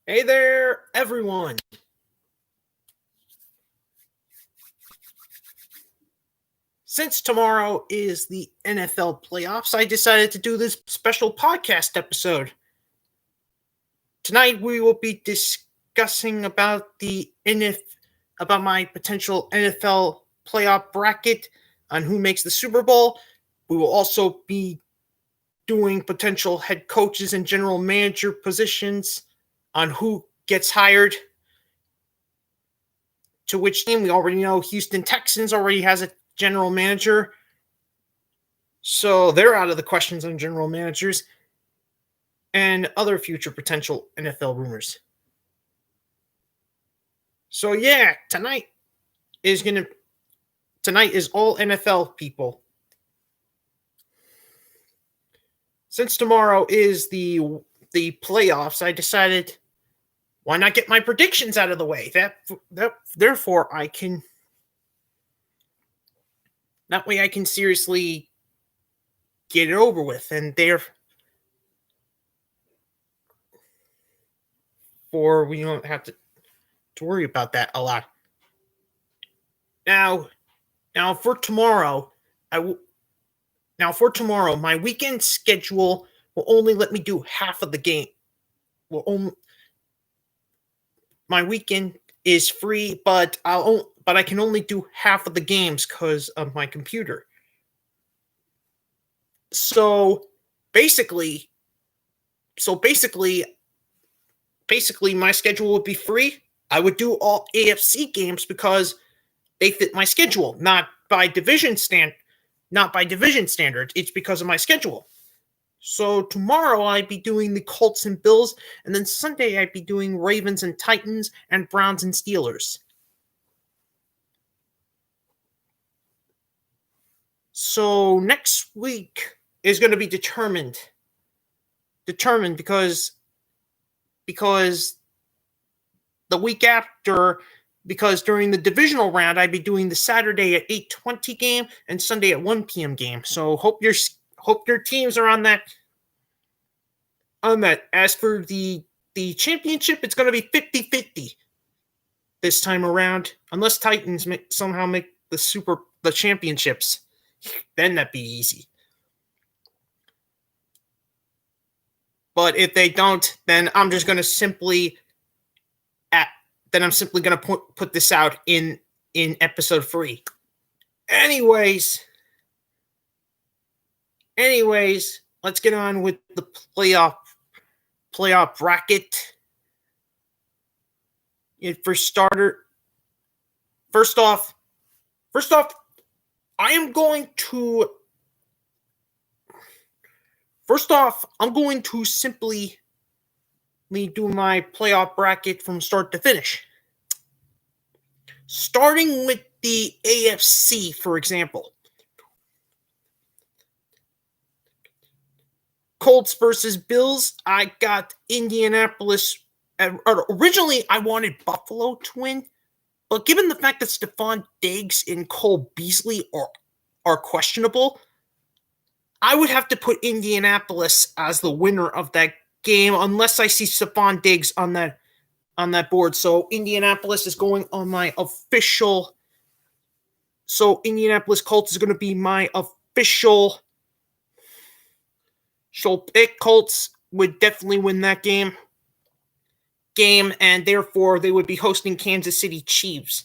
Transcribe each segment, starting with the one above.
Hey there, everyone. Since tomorrow is the NFL playoffs, I decided to do this special podcast episode. Tonight we will be discussing about my potential NFL playoff bracket on who makes the Super Bowl. We will also be doing potential head coaches and general manager positions on who gets hired to which team. We already know Houston Texans already has a general manager, so they're out of the questions on general managers and other future potential NFL rumors. So yeah, tonight is all NFL, people. Since tomorrow is the playoffs, I decided why not get my predictions out of the way. Therefore I can that way I can seriously get it over with, and therefore we don't have to worry about that a lot. Now for tomorrow, my weekend schedule will only let me do half of the game. My weekend is free, but I can only do half of the games because of my computer. So basically, my schedule would be free. I would do all AFC games because they fit my schedule, not by division standards. It's because of my schedule. So tomorrow I'd be doing the Colts and Bills, and then Sunday I'd be doing Ravens and Titans and Browns and Steelers. So next week is going to be determined because the week after, because during the divisional round, I'd be doing the Saturday at 8:20 game and Sunday at 1 p.m. game. So hope your teams are on that. As for the championship, it's going to be 50-50 this time around, unless Titans somehow make the championships. Then that'd be easy. But if they don't, then I'm just going to simply put this out in episode 3. Anyways, let's get on with the playoff bracket. First off, I'm going to simply do my playoff bracket from start to finish. Starting with the AFC, for example. Colts versus Bills. I got Indianapolis. Originally, I wanted Buffalo to win, but given the fact that Stephon Diggs and Cole Beasley are questionable, I would have to put Indianapolis as the winner of that game unless I see Stephon Diggs on that board. So Indianapolis is going on my official. So Indianapolis Colts is going to be my official pick. Colts would definitely win that game, and therefore they would be hosting Kansas City Chiefs.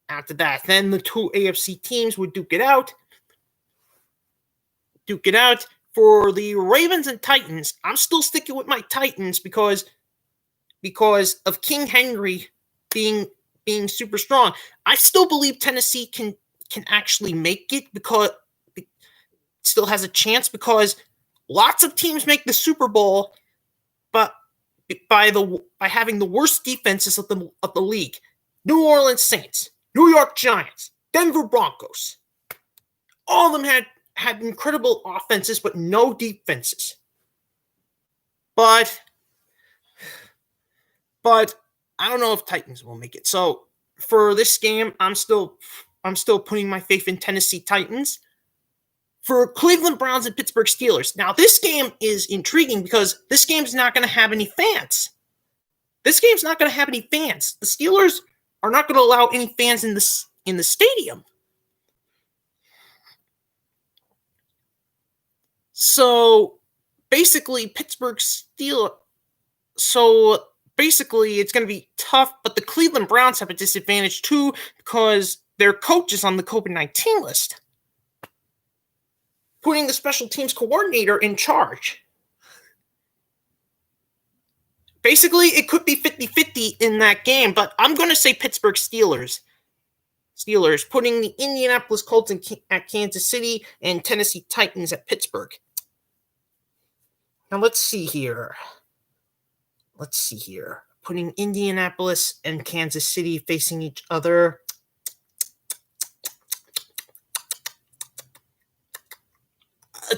After that, then the two AFC teams would duke it out. For the Ravens and Titans, I'm still sticking with my Titans because of King Henry being super strong. I still believe Tennessee can actually make it, because it still has a chance, because lots of teams make the Super Bowl, but by having the worst defenses of the league. New Orleans Saints, New York Giants, Denver Broncos. All of them had incredible offenses, but no defenses. But I don't know if Titans will make it. So for this game, I'm still putting my faith in Tennessee Titans. For Cleveland Browns and Pittsburgh Steelers. Now, this game is intriguing because this game's not going to have any fans. This game's not going to have any fans. The Steelers are not going to allow any fans in the stadium. So basically, Pittsburgh Steelers. So basically, it's going to be tough, but the Cleveland Browns have a disadvantage too because their coach is on the COVID-19 list, putting the special teams coordinator in charge. Basically, it could be 50-50 in that game, but I'm going to say Pittsburgh Steelers. Steelers, putting the Indianapolis Colts at Kansas City and Tennessee Titans at Pittsburgh. Now, let's see here. Putting Indianapolis and Kansas City facing each other.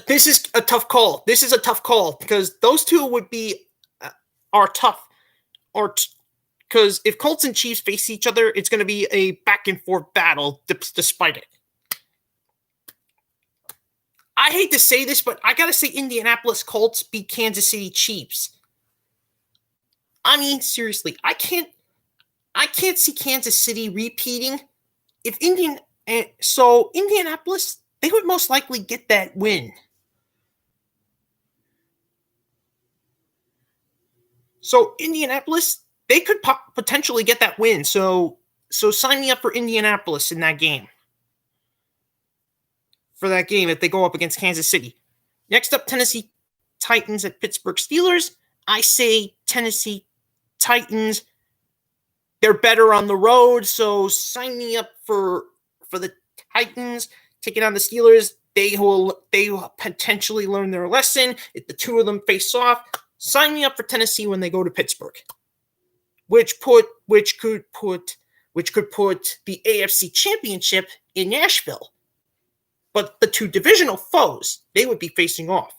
This is a tough call. Because those two are tough. Because if Colts and Chiefs face each other, it's going to be a back and forth battle despite it. I hate to say this, but I got to say Indianapolis Colts beat Kansas City Chiefs. I mean, seriously, I can't see Kansas City repeating. So Indianapolis, they would most likely get that win. So Indianapolis, they could potentially get that win. So sign me up for Indianapolis in that game. For that game if they go up against Kansas City. Next up, Tennessee Titans at Pittsburgh Steelers. I say Tennessee Titans. They're better on the road, so sign me up for the Titans taking on the Steelers. They will potentially learn their lesson if the two of them face off. Sign me up for Tennessee when they go to Pittsburgh, which could put the AFC Championship in Nashville. But the two divisional foes, they would be facing off.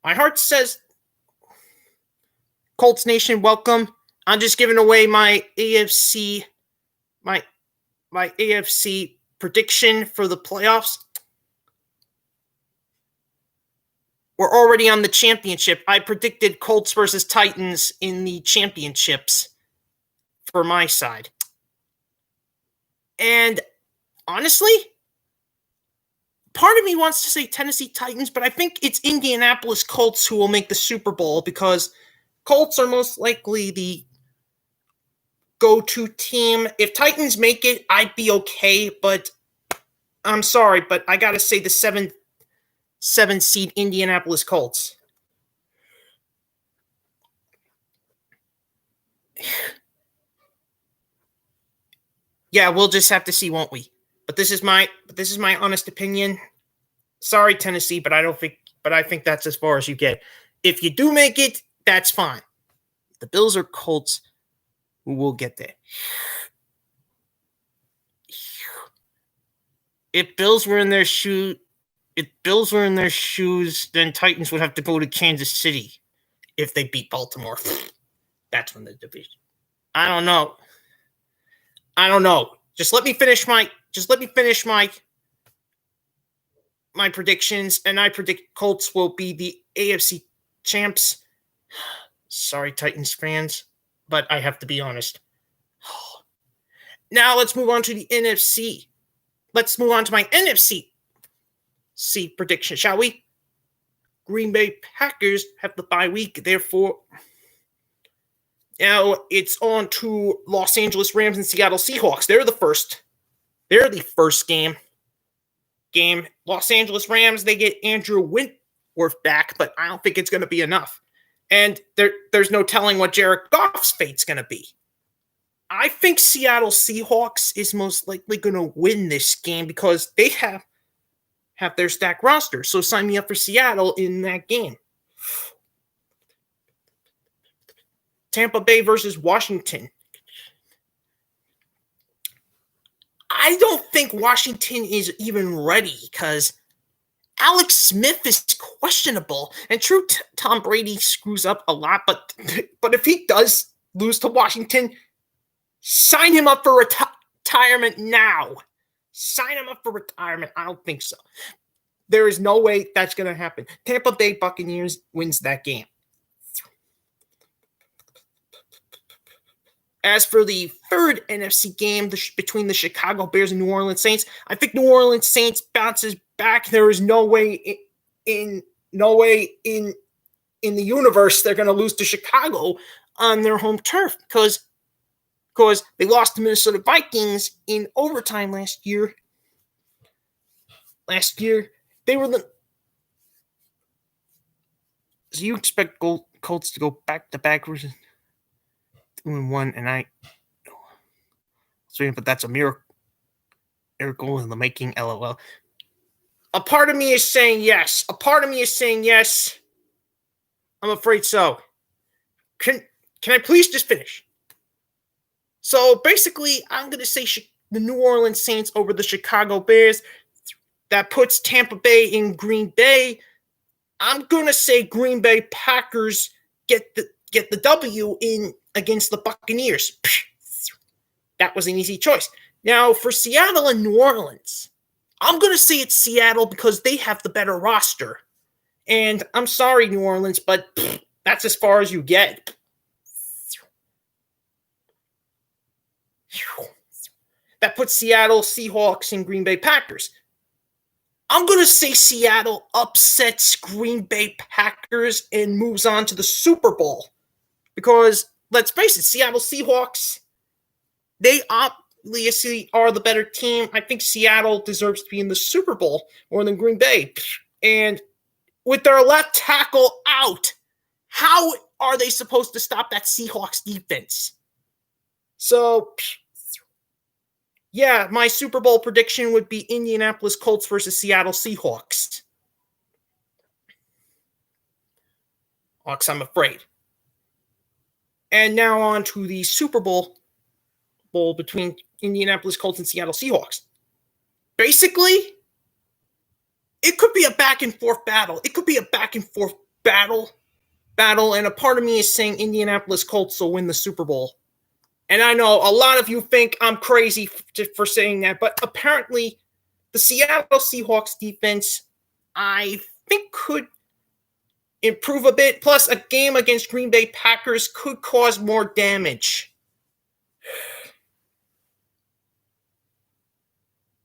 My heart says, Colts Nation, welcome. I'm just giving away my AFC prediction for the playoffs. We're already on the championship. I predicted Colts versus Titans in the championships for my side. And honestly, part of me wants to say Tennessee Titans, but I think it's Indianapolis Colts who will make the Super Bowl because Colts are most likely the go-to team. If Titans make it, I'd be okay, but I'm sorry, but I got to say the 7 seed Indianapolis Colts. Yeah, we'll just have to see, won't we? But this is my honest opinion. Sorry, Tennessee, but I think that's as far as you get. If you do make it, that's fine. The Bills or Colts, who will get there. If Bills were in their shoes, then Titans would have to go to Kansas City if they beat Baltimore. That's when the division. I don't know. Just let me finish my predictions, and I predict Colts will be the AFC champs. Sorry, Titans fans, but I have to be honest. Now let's move on to the NFC. Let's move on to my NFC prediction, shall we? Green Bay Packers have the bye week, therefore now it's on to Los Angeles Rams and Seattle Seahawks. They're the first game. Los Angeles Rams, they get Andrew Whitworth back, but I don't think it's going to be enough. And there's no telling what Jared Goff's fate's going to be. I think Seattle Seahawks is most likely going to win this game because they have their stacked roster. So sign me up for Seattle in that game. Tampa Bay versus Washington. I don't think Washington is even ready because Alex Smith is questionable. And true, Tom Brady screws up a lot, but if he does lose to Washington, sign him up for retirement now. Sign him up for retirement. I don't think so. There is no way that's going to happen. Tampa Bay Buccaneers wins that game. As for the third NFC game between the Chicago Bears and New Orleans Saints, I think New Orleans Saints bounces back. There is no way in the universe they're going to lose to Chicago on their home turf because they lost to Minnesota Vikings in overtime last year. They were the. So you expect Colts to go back to back versus 2-1, and but that's a miracle in the making. LOL. A part of me is saying yes. I'm afraid so. Can I please just finish? So basically, I'm going to say the New Orleans Saints over the Chicago Bears. That puts Tampa Bay in Green Bay. I'm going to say Green Bay Packers get the W in against the Buccaneers. That was an easy choice. Now, for Seattle and New Orleans, I'm going to say it's Seattle because they have the better roster. And I'm sorry, New Orleans, but that's as far as you get. That puts Seattle Seahawks and Green Bay Packers. I'm going to say Seattle upsets Green Bay Packers and moves on to the Super Bowl. Because, let's face it, Seattle Seahawks, they obviously are the better team. I think Seattle deserves to be in the Super Bowl more than Green Bay. And with their left tackle out, how are they supposed to stop that Seahawks defense? So, yeah, my Super Bowl prediction would be Indianapolis Colts versus Seattle Seahawks. Hawks, I'm afraid. And now on to the Super Bowl between Indianapolis Colts and Seattle Seahawks. Basically, it could be a back-and-forth battle. And a part of me is saying Indianapolis Colts will win the Super Bowl. And I know a lot of you think I'm crazy for saying that, but apparently the Seattle Seahawks defense, I think, could improve a bit. Plus, a game against Green Bay Packers could cause more damage.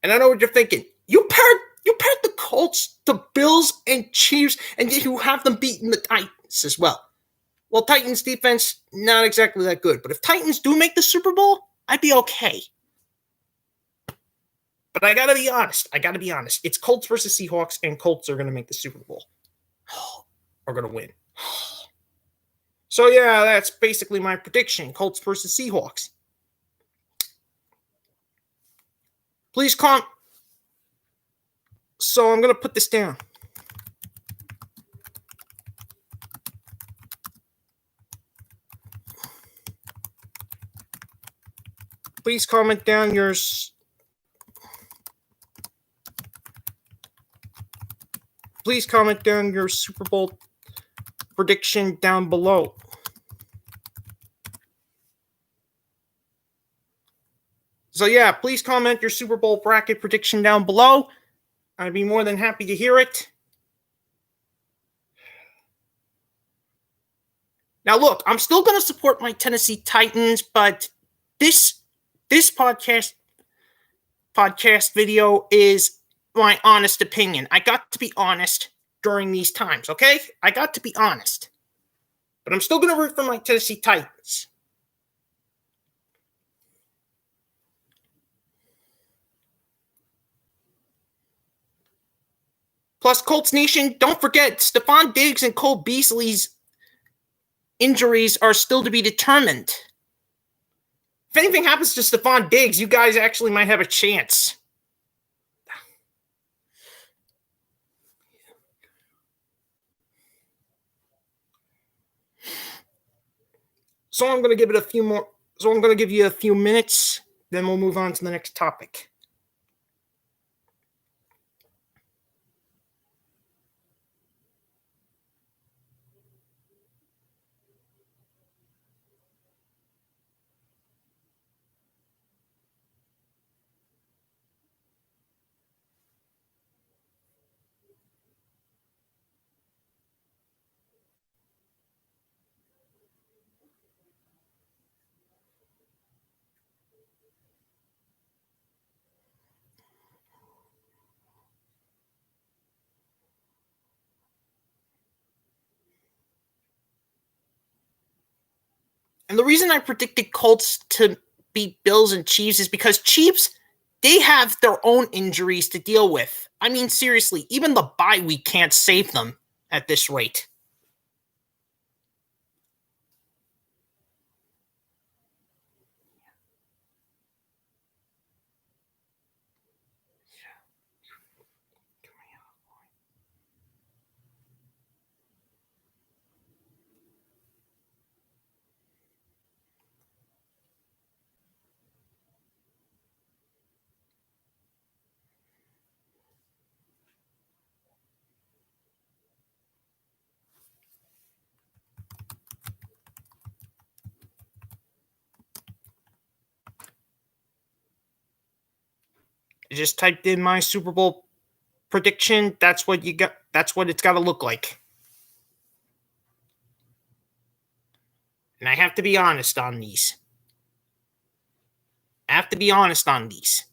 And I know what you're thinking. You paired the Colts, the Bills, and Chiefs, and yet you have them beating the Titans as well. Well, Titans defense, not exactly that good. But if Titans do make the Super Bowl, I'd be okay. But I gotta be honest. It's Colts versus Seahawks, and Colts are gonna make the Super Bowl. Are gonna win. So yeah, that's basically my prediction. Colts versus Seahawks. Please comment. So I'm gonna put this down. Please comment down your Super Bowl prediction down below. So yeah, please comment your Super Bowl bracket prediction down below. I'd be more than happy to hear it. Now look, I'm still going to support my Tennessee Titans, but this podcast video is my honest opinion. I got to be honest during these times, okay? I got to be honest. But I'm still going to root for my Tennessee Titans. Plus, Colts Nation, don't forget, Stephon Diggs and Cole Beasley's injuries are still to be determined. If anything happens to Stephon Diggs, you guys actually might have a chance. So I'm going to give you a few minutes, then we'll move on to the next topic. And the reason I predicted Colts to beat Bills and Chiefs is because Chiefs, they have their own injuries to deal with. I mean, seriously, even the bye week can't save them at this rate. I just typed in my Super Bowl prediction. That's what you got. That's what it's got to look like. And I have to be honest on these. I have to be honest on these.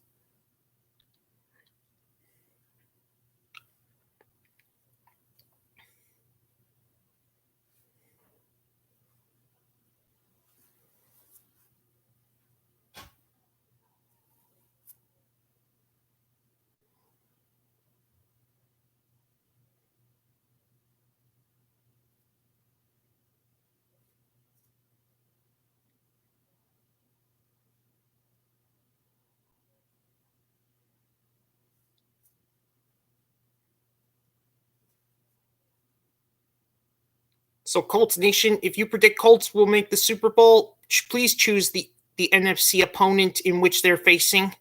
So, Colts Nation, if you predict Colts will make the Super Bowl, please choose the NFC opponent in which they're facing.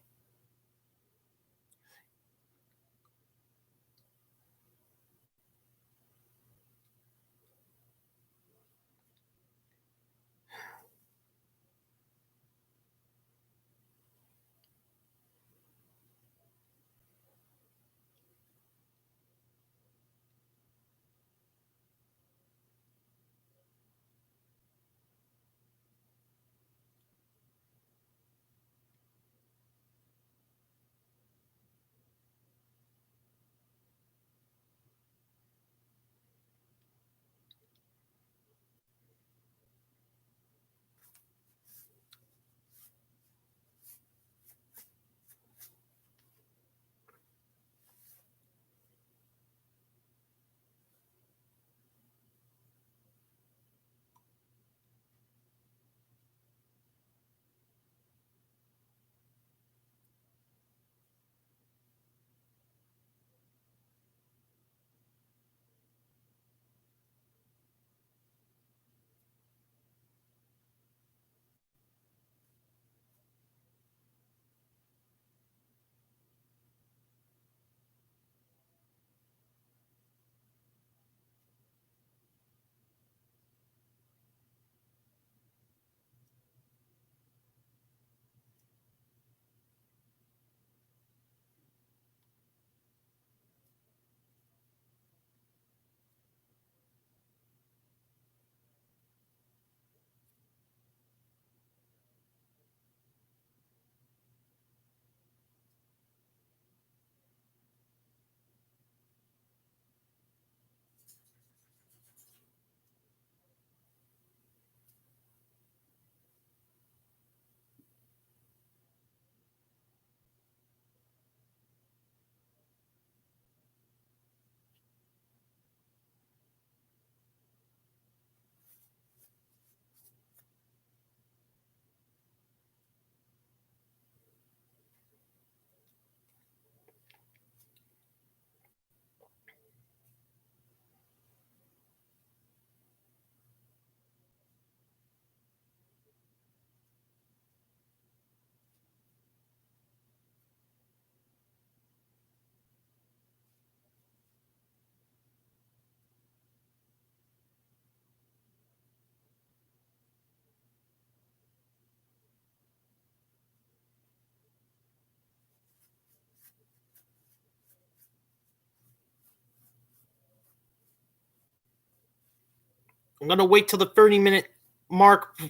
I'm going to wait till the 30-minute mark. I'm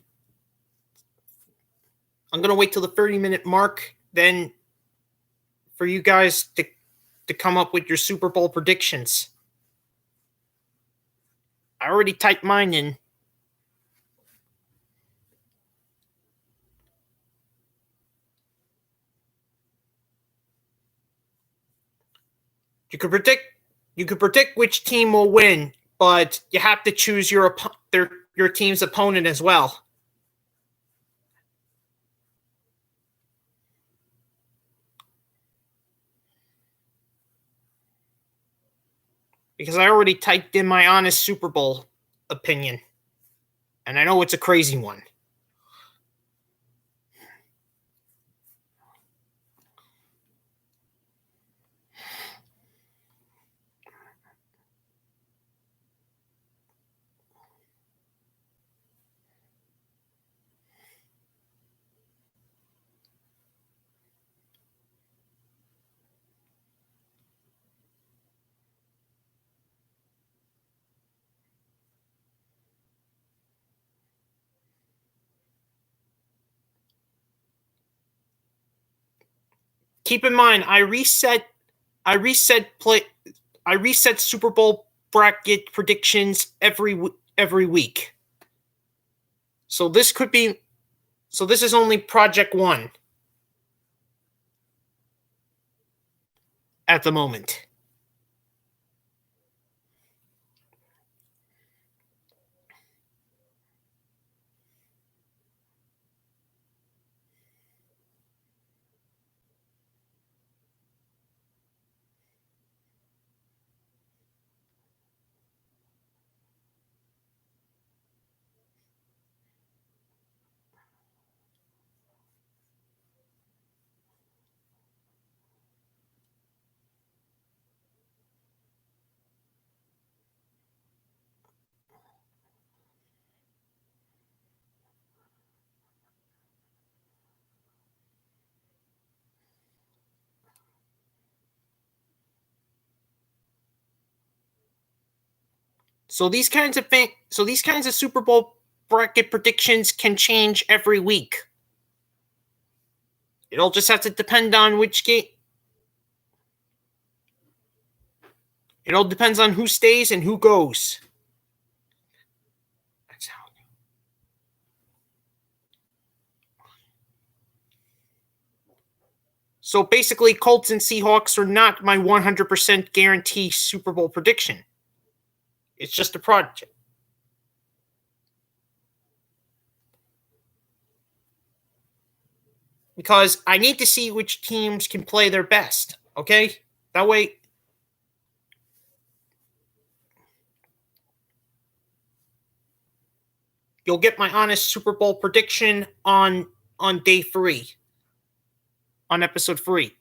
going to wait till the 30-minute mark then for you guys to come up with your Super Bowl predictions. I already typed mine in. You could predict which team will win, but you have to choose your team's opponent as well. Because I already typed in my honest Super Bowl opinion, and I know it's a crazy one. Keep in mind, I reset Super Bowl bracket predictions every week. So this is only project 1 at the moment. So these kinds of Super Bowl bracket predictions can change every week. It all just has to depend on which game. It all depends on who stays and who goes. So basically, Colts and Seahawks are not my 100% guarantee Super Bowl prediction. It's just a project. Because I need to see which teams can play their best, okay? That way, you'll get my honest Super Bowl prediction on day 3, on episode 3.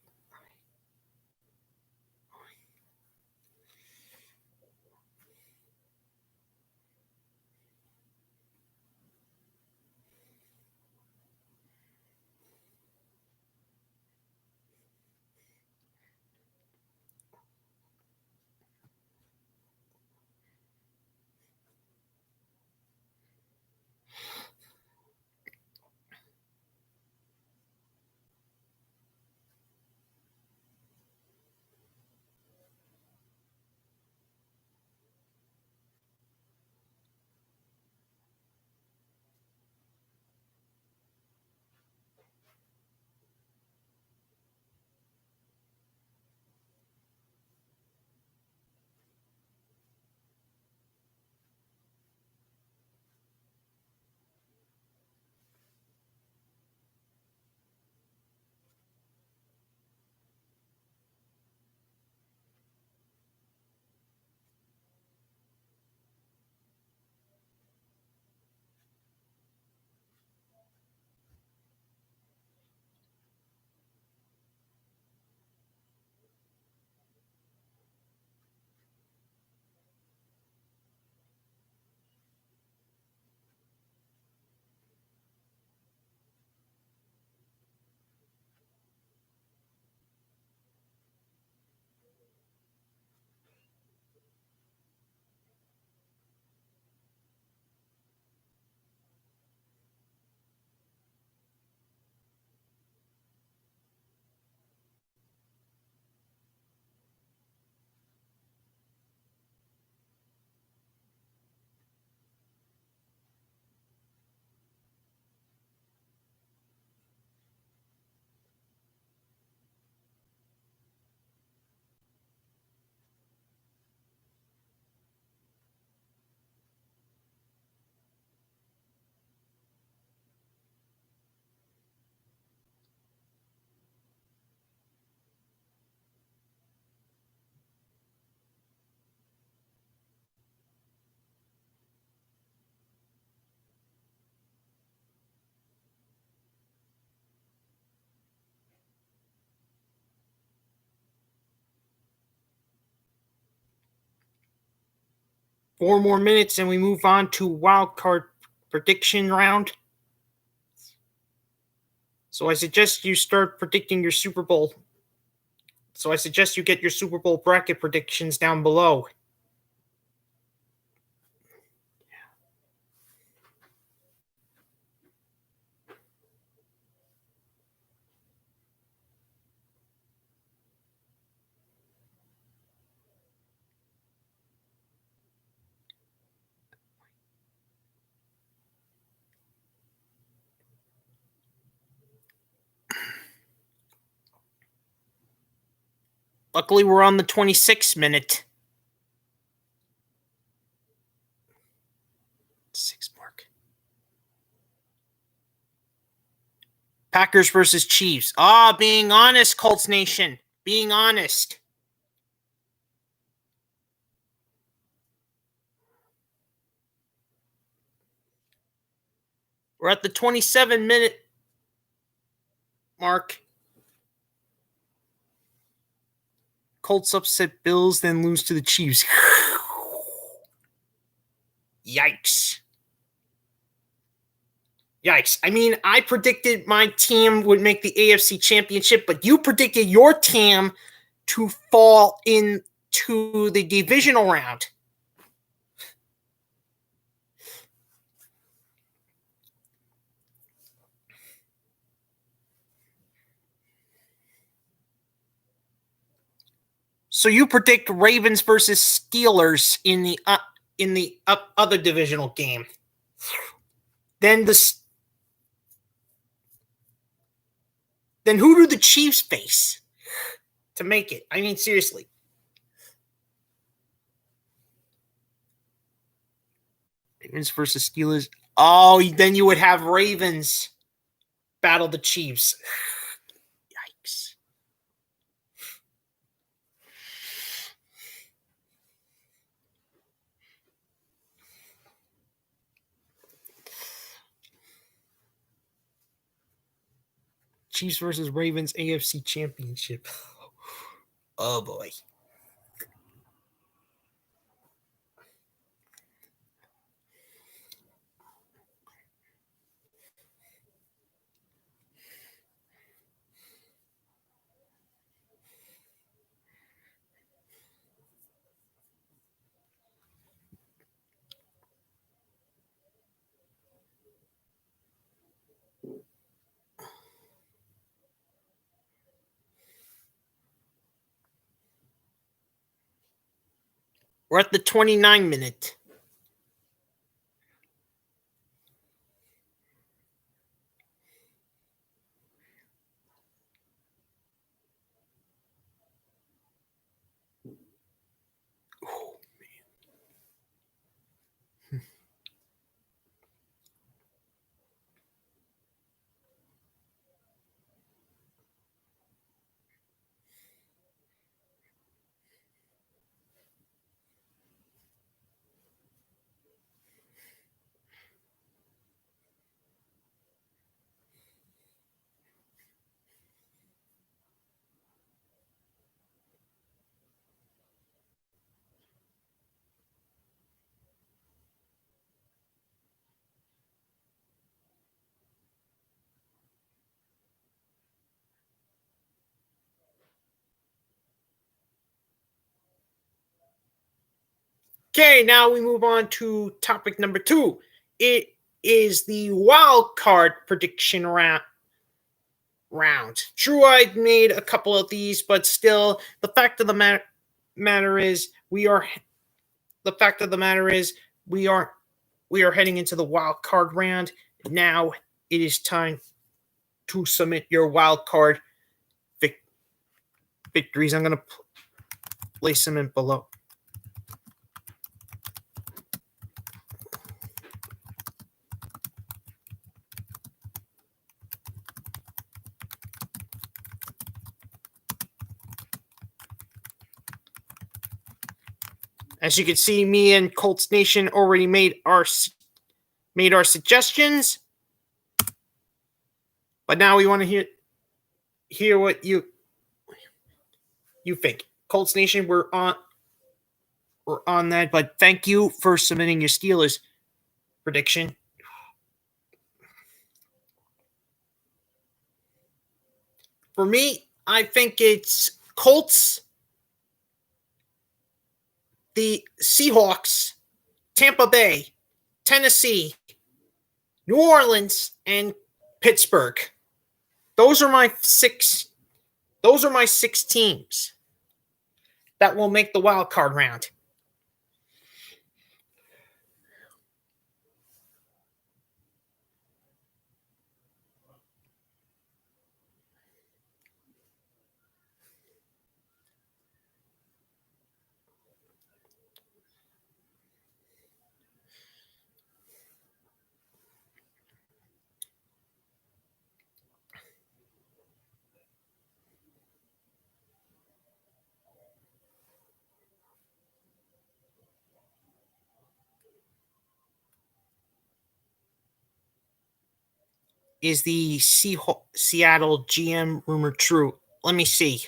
4 more minutes and we move on to wild card prediction round. So I suggest you start predicting your Super Bowl. So I suggest you get your Super Bowl bracket predictions down below. Luckily, we're on the 26th minute. 6 mark. Packers versus Chiefs. Being honest, Colts Nation. Being honest. We're at the 27-minute mark. Colts upset Bills, then lose to the Chiefs. Yikes. Yikes. I mean, I predicted my team would make the AFC Championship, but you predicted your team to fall into the divisional round. So you predict Ravens versus Steelers in the other divisional game. Then who do the Chiefs face to make it? I mean, seriously. Ravens versus Steelers. Oh, then you would have Ravens battle the Chiefs. Yikes. Chiefs versus Ravens AFC Championship. Oh, boy. We're at the 29-minute. Oh, man. Okay, now we move on to topic number 2. It is the wild card prediction round. True, I made a couple of these, but still, the fact of the matter is we are heading into the wild card round. Now it is time to submit your wild card victories. I'm going to place them in below. As you can see, me and Colts Nation already made our suggestions, but now we want to hear what you think. Colts Nation, we're on. on that, but thank you for submitting your Steelers prediction. For me, I think it's Colts, the Seahawks, Tampa Bay, Tennessee, New Orleans, and Pittsburgh. Those are my six. Those are my 6 teams that will make the wild card round. Is the Seattle GM rumor true? Let me see.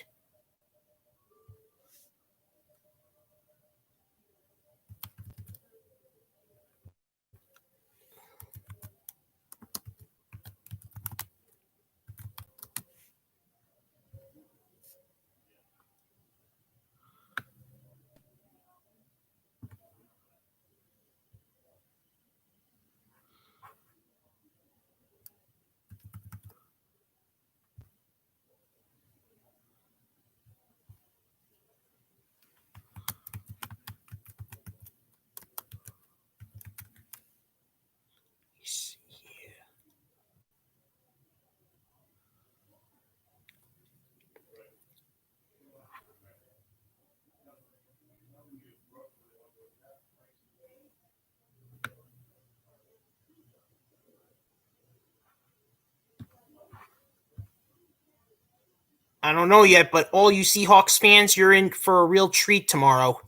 I don't know yet, but all you Seahawks fans, you're in for a real treat tomorrow.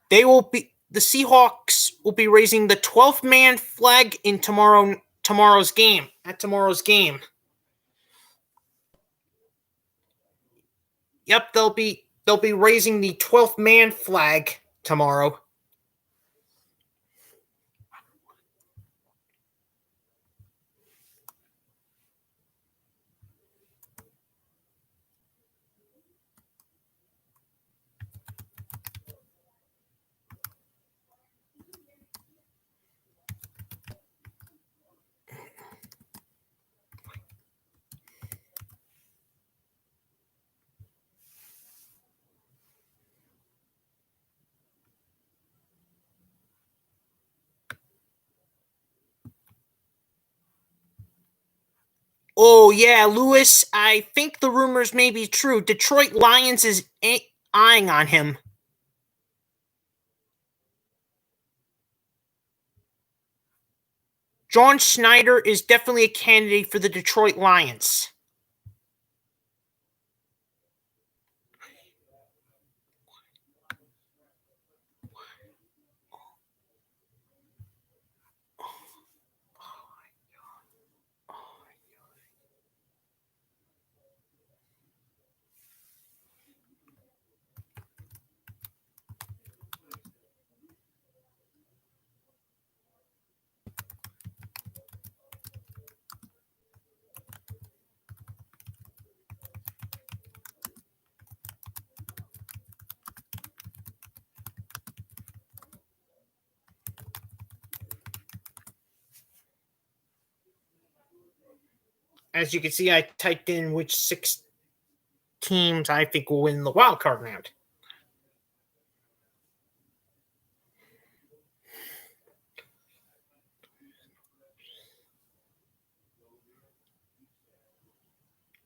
The Seahawks will be raising the 12th man flag in tomorrow's game. Yep, they'll be raising the 12th man flag tomorrow. Oh, yeah, Lewis, I think the rumors may be true. Detroit Lions is eyeing on him. John Schneider is definitely a candidate for the Detroit Lions. As you can see, I typed in which 6 teams I think will win the wild card round.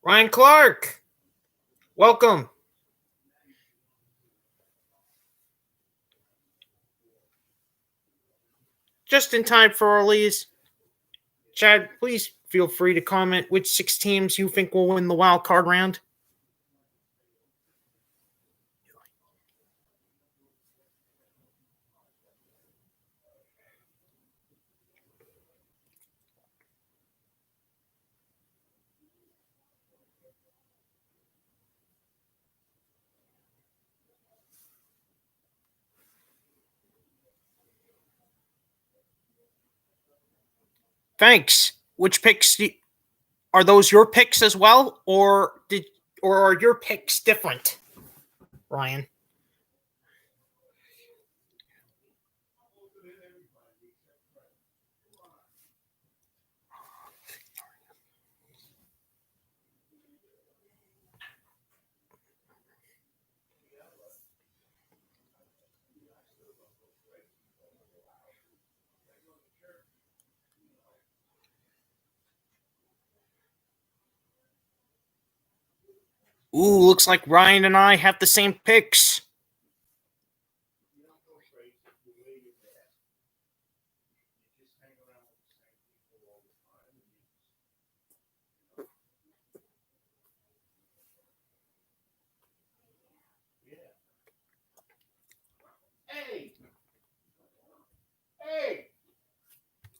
Ryan Clark, welcome. Just in time for our leads. Chad, please feel free to comment which 6 teams you think will win the wild card round. Thanks. Which picks are those your picks as well, or are your picks different, Ryan? Ooh, looks like Ryan and I have the same picks.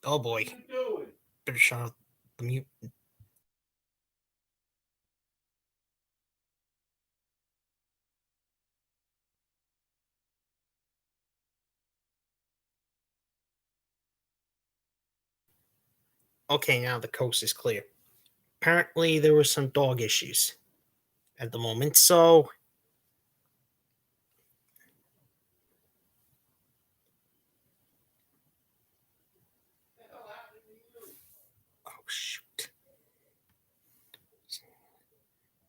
Oh boy. Better shut off the mute. Okay, now the coast is clear. Apparently, there were some dog issues at the moment, so. Oh, shoot.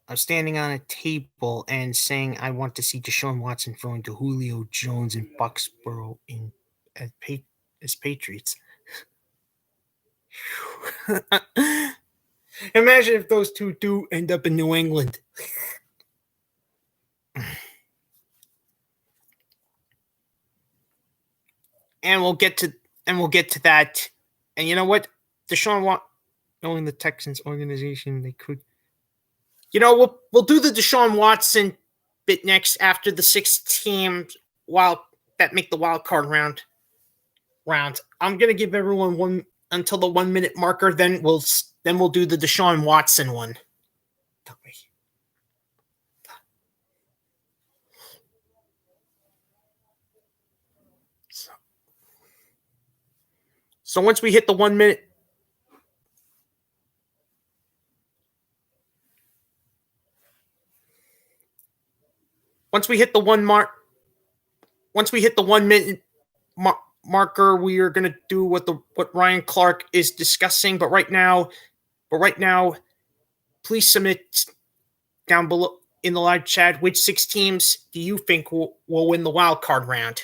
I'm standing on a table and saying I want to see Deshaun Watson throwing to Julio Jones in Bucksboro as Patriots. Imagine if those two do end up in New England. And we'll get to that. And you know what? Deshaun Watson, knowing the Texans organization, they could. You know, we'll do the Deshaun Watson bit next after the 6 teams that make the wild card round. I'm gonna give everyone one until the 1 minute marker. Then we'll do the Deshaun Watson one. So once we hit the 1 minute. Once we hit the 1 minute marker, we are going to do what Ryan Clark is discussing. But right now, please submit down below in the live chat which 6 teams do you think will win the wild card round.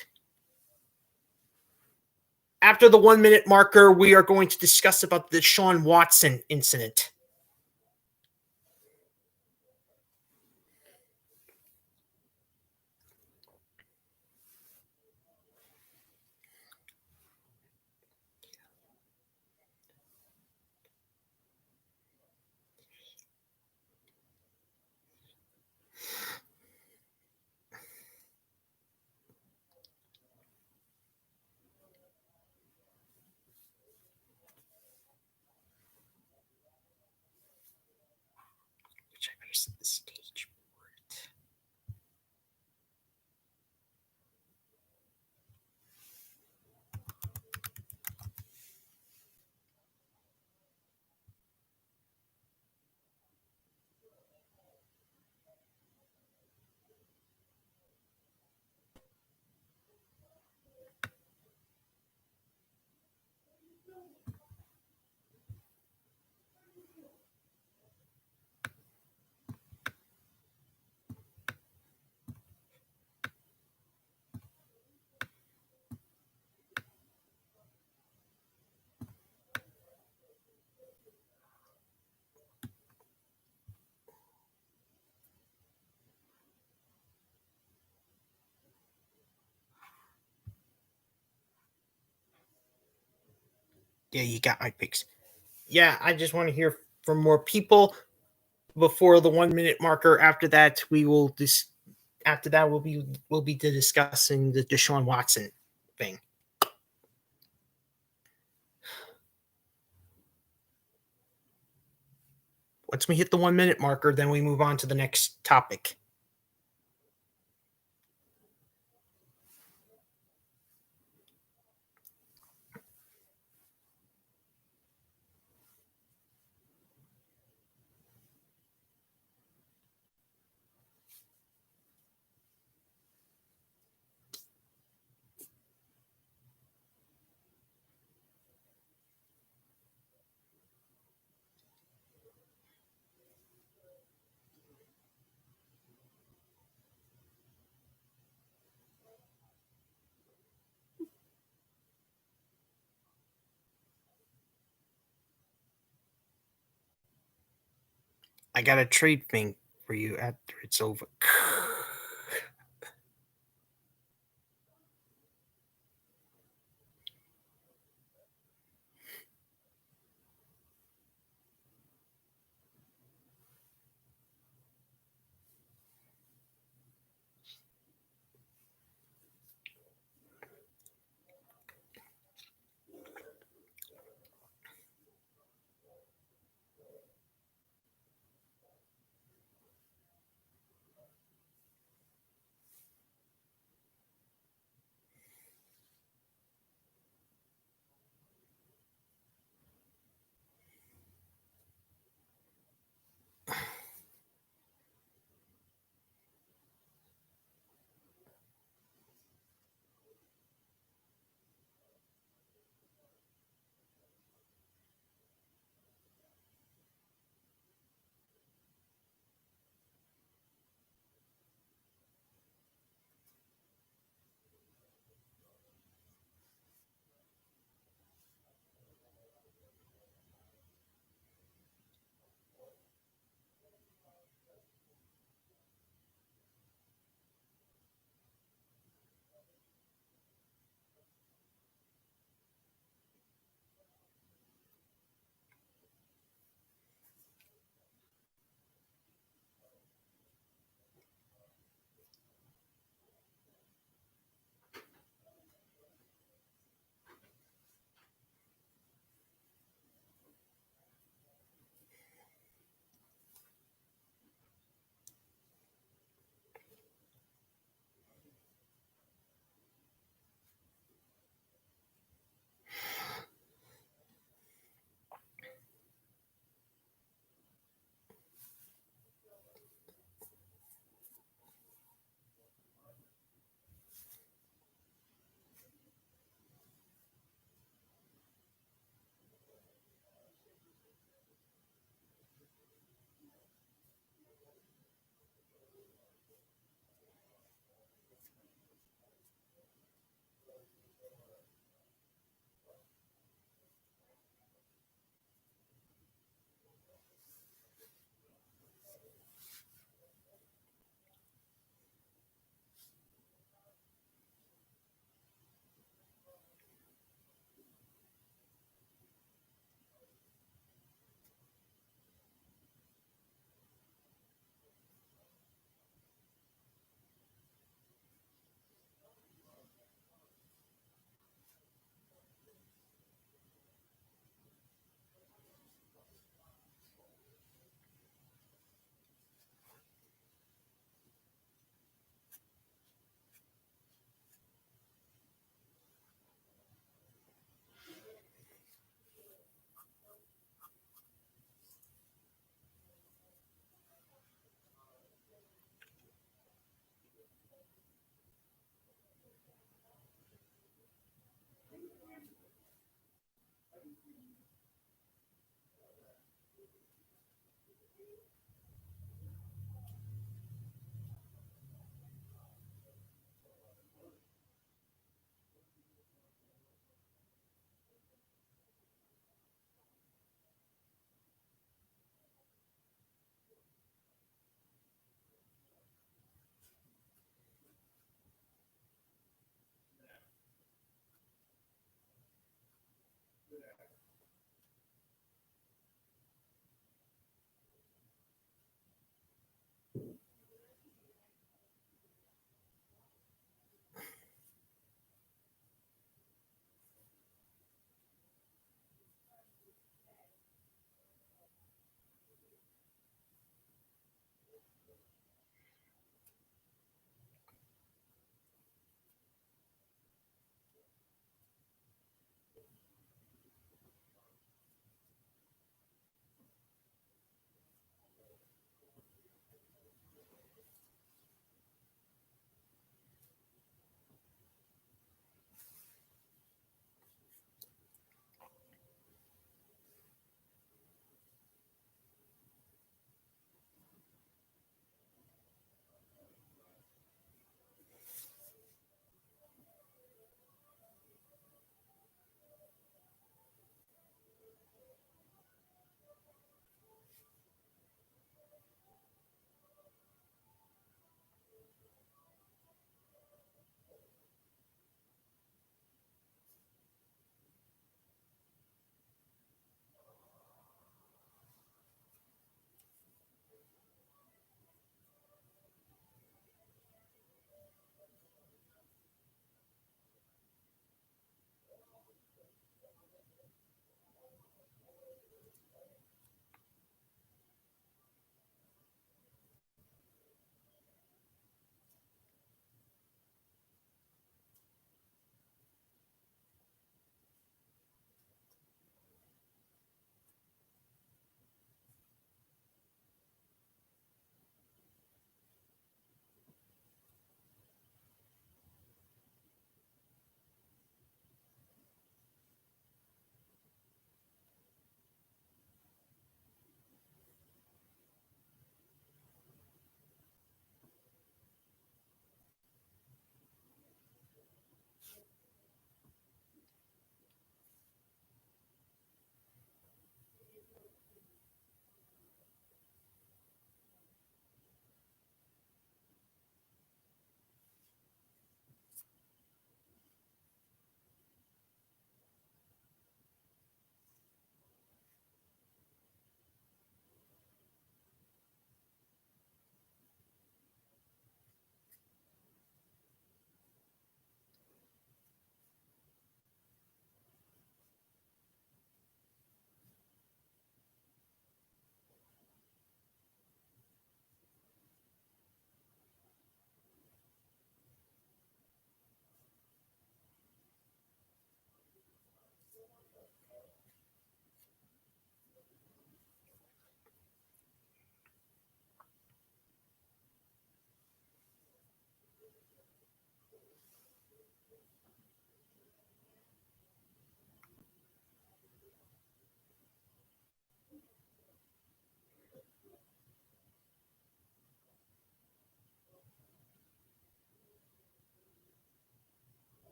After the 1 minute marker, we are going to discuss about the Deshaun Watson incident. The stage board. Yeah, you got my picks. Yeah, I just want to hear from more people before the 1 minute marker. After that, we'll be discussing the Deshaun Watson thing. Once we hit the 1 minute marker, then we move on to the next topic. I got a trade thing for you after it's over.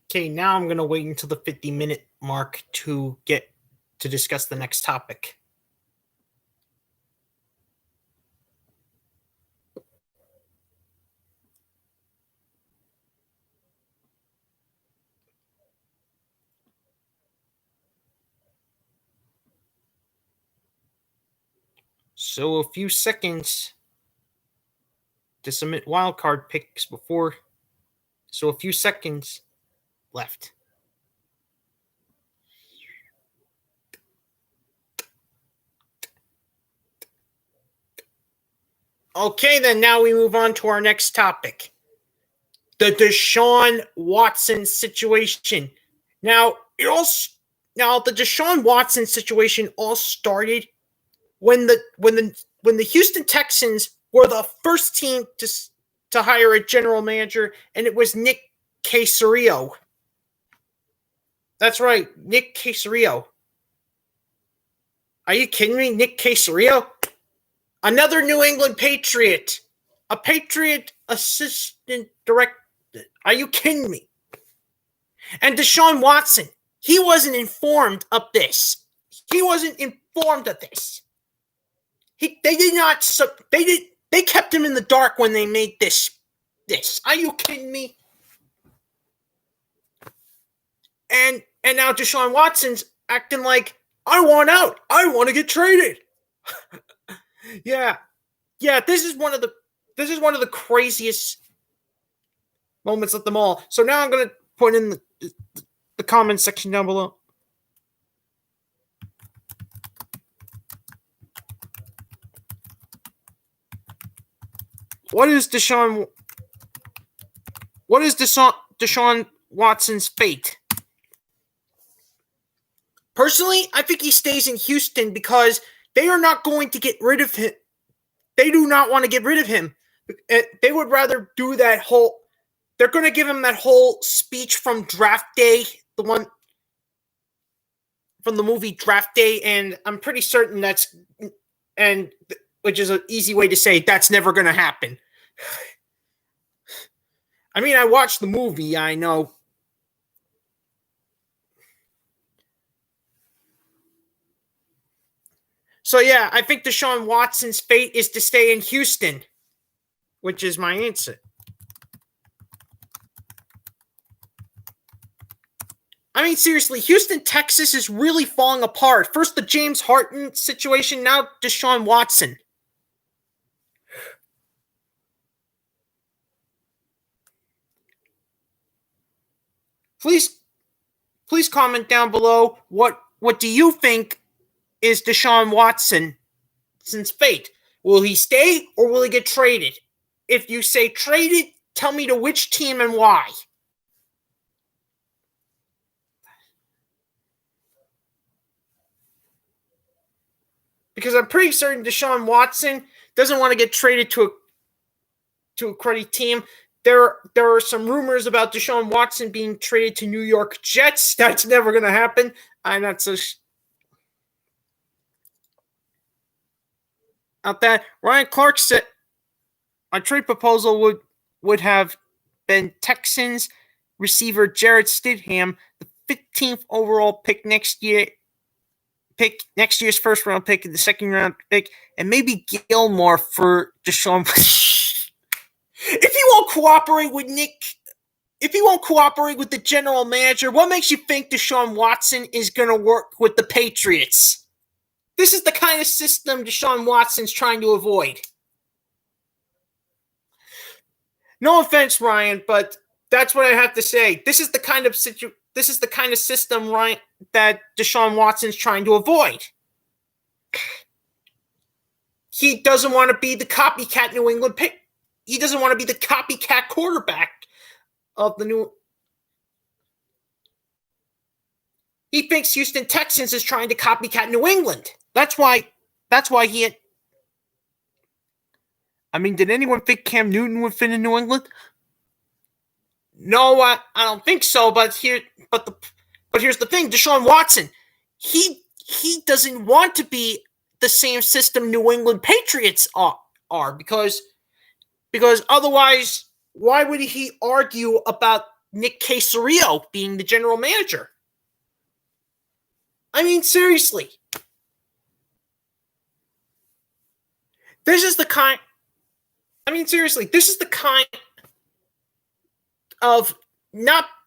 Okay, now I'm going to wait until the 50-minute mark to discuss the next topic. So a few seconds to submit wildcard picks before. So a few seconds left. Okay, then now we move on to our next topic. The Deshaun Watson situation. Now, the Deshaun Watson situation all started when the Houston Texans were the first team to hire a general manager, and it was Nick Caserio. That's right, Nick Caserio. Are you kidding me? Nick Caserio? Another New England Patriot. A Patriot assistant director. Are you kidding me? And Deshaun Watson, he wasn't informed of this. They kept him in the dark when they made this. Are you kidding me? And now Deshaun Watson's acting like, I want out. I want to get traded. Yeah. This is one of the craziest moments of them all. So now I'm going to put in the comment section down below. What is Deshaun Watson's fate? Personally, I think he stays in Houston because they are not going to get rid of him. They do not want to get rid of him. They would rather do that whole... They're going to give him that whole speech from Draft Day, the one from the movie Draft Day, and I'm pretty certain which is an easy way to say that's never going to happen. I mean, I watched the movie, I know. So yeah, I think Deshaun Watson's fate is to stay in Houston, which is my answer. I mean, seriously, Houston, Texas is really falling apart. First the James Harden situation, now Deshaun Watson. Please comment down below what do you think is Deshaun Watson's fate? Will he stay or will he get traded? If you say traded, tell me to which team and why. Because I'm pretty certain Deshaun Watson doesn't want to get traded to a cruddy team. There are some rumors about Deshaun Watson being traded to New York Jets. That's never going to happen. I'm not so... Out that Ryan Clark said a trade proposal would have been Texans receiver Jarrett Stidham, the 15th overall pick next year's first round pick and the second round pick, and maybe Gilmore for Deshaun. If he won't cooperate with the general manager, what makes you think Deshaun Watson is going to work with the Patriots? This is the kind of system Deshaun Watson's trying to avoid. No offense, Ryan, but that's what I have to say. This is the kind of system, Ryan, that Deshaun Watson's trying to avoid. He doesn't want to be the copycat New England pick. He doesn't want to be the copycat quarterback of the new... He thinks Houston Texans is trying to copycat New England. That's why he... I mean, did anyone think Cam Newton would fit in New England? No, I don't think so. But here's the thing: Deshaun Watson, he doesn't want to be the same system New England Patriots are because otherwise, why would he argue about Nick Caserio being the general manager. I mean, seriously. This is the kind of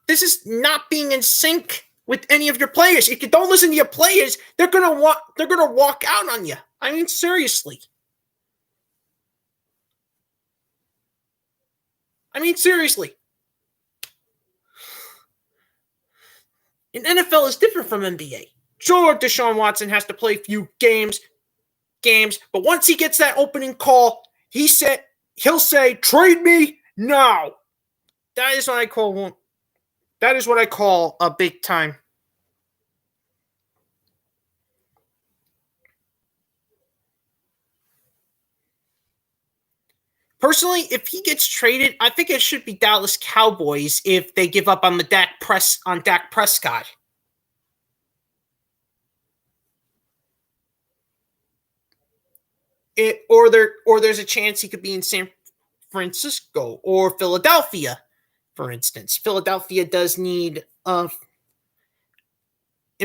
this is not being in sync with any of your players. If you don't listen to your players, they're gonna walk out on you. I mean, seriously. And NFL is different from NBA. Sure, Deshaun Watson has to play a few games, but once he gets that opening call, he'll say, "Trade me now." That is what I call a big time. Personally, if he gets traded, I think it should be Dallas Cowboys if they give up on Dak Prescott. Or there's a chance he could be in San Francisco or Philadelphia, for instance. Philadelphia does need in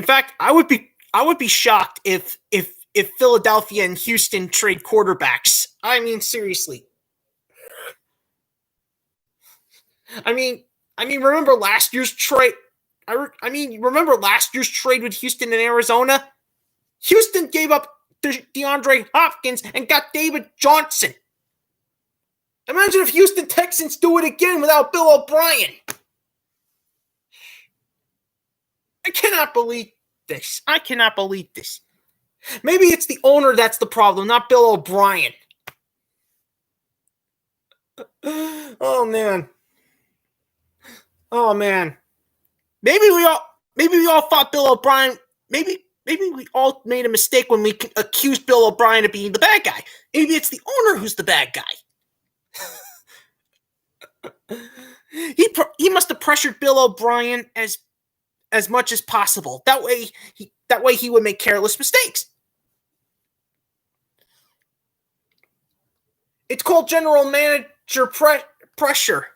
fact, I would be shocked if Philadelphia and Houston trade quarterbacks. I mean, seriously. I mean, remember last year's trade? Remember last year's trade with Houston and Arizona? Houston gave up DeAndre Hopkins and got David Johnson. Imagine if Houston Texans do it again without Bill O'Brien. I cannot believe this. Maybe it's the owner that's the problem, not Bill O'Brien. Oh man. Maybe we all thought Bill O'Brien. Maybe we all made a mistake when we accused Bill O'Brien of being the bad guy. Maybe it's the owner who's the bad guy. He must have pressured Bill O'Brien as much as possible. That way he would make careless mistakes. It's called general manager pressure.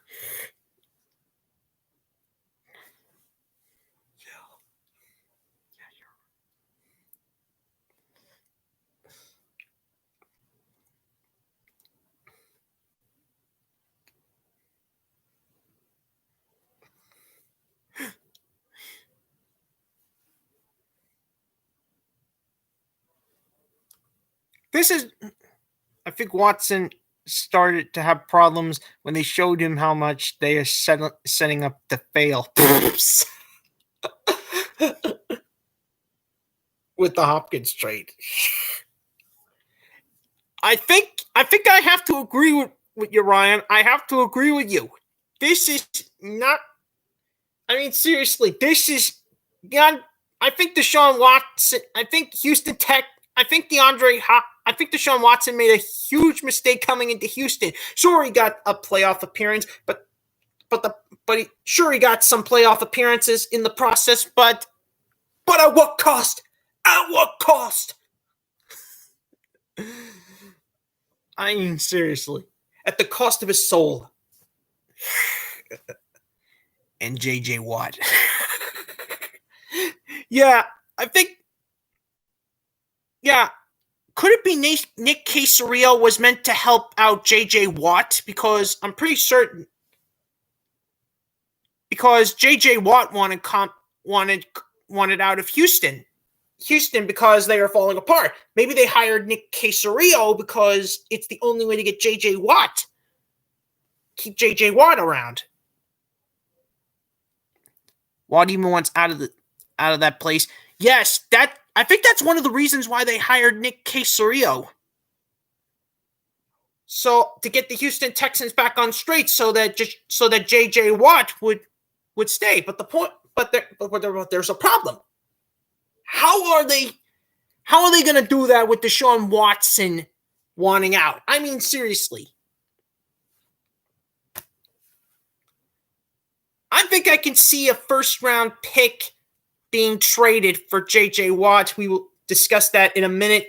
I think Watson started to have problems when they showed him how much they are setting up to fail. With the Hopkins trade. I think I have to agree with you, Ryan. I have to agree with you. This is not... seriously, this is... I think Deshaun Watson... I think Houston Tech... I think Deshaun Watson made a huge mistake coming into Houston. Sure, he got a playoff appearance, but he got some playoff appearances in the process, but at what cost? At what cost? Seriously. At the cost of his soul. And J.J. Watt. Yeah, I think... Yeah. Could it be Nick Caserio was meant to help out J.J. Watt? Because I'm pretty certain... Because J.J. Watt wanted out of Houston. Because they are falling apart. Maybe they hired Nick Caserio because it's the only way to get J.J. Watt. Keep J.J. Watt around. Watt even wants out of that place. Yes, I think that's one of the reasons why they hired Nick Caserio. So to get the Houston Texans back on straight, so that J.J. Watt would stay. But there's a problem. How are they going to do that with Deshaun Watson wanting out? Seriously. I think I can see a first-round pick being traded for J.J. Watt. We will discuss that in a minute.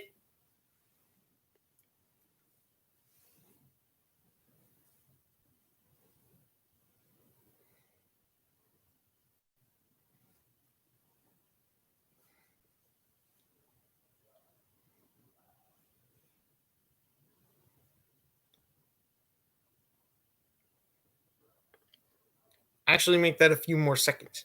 Actually, make that a few more seconds.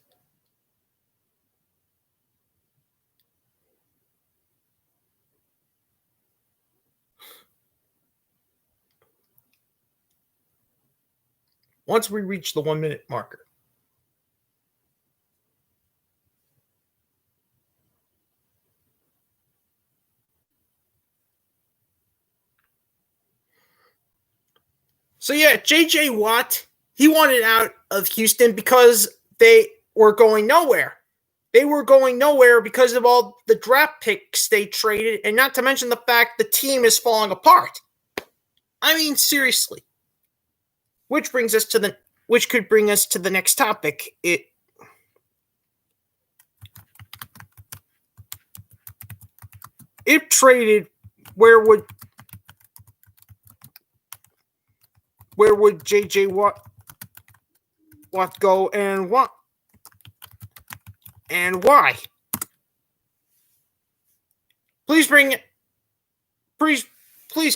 Once we reach the 1 minute marker. So yeah, J.J. Watt, he wanted out of Houston because they were going nowhere. They were going nowhere because of all the draft picks they traded, and not to mention the fact the team is falling apart. I mean, seriously. Which could bring us to the next topic. If traded, where would J.J. Watt go, and what and why? Please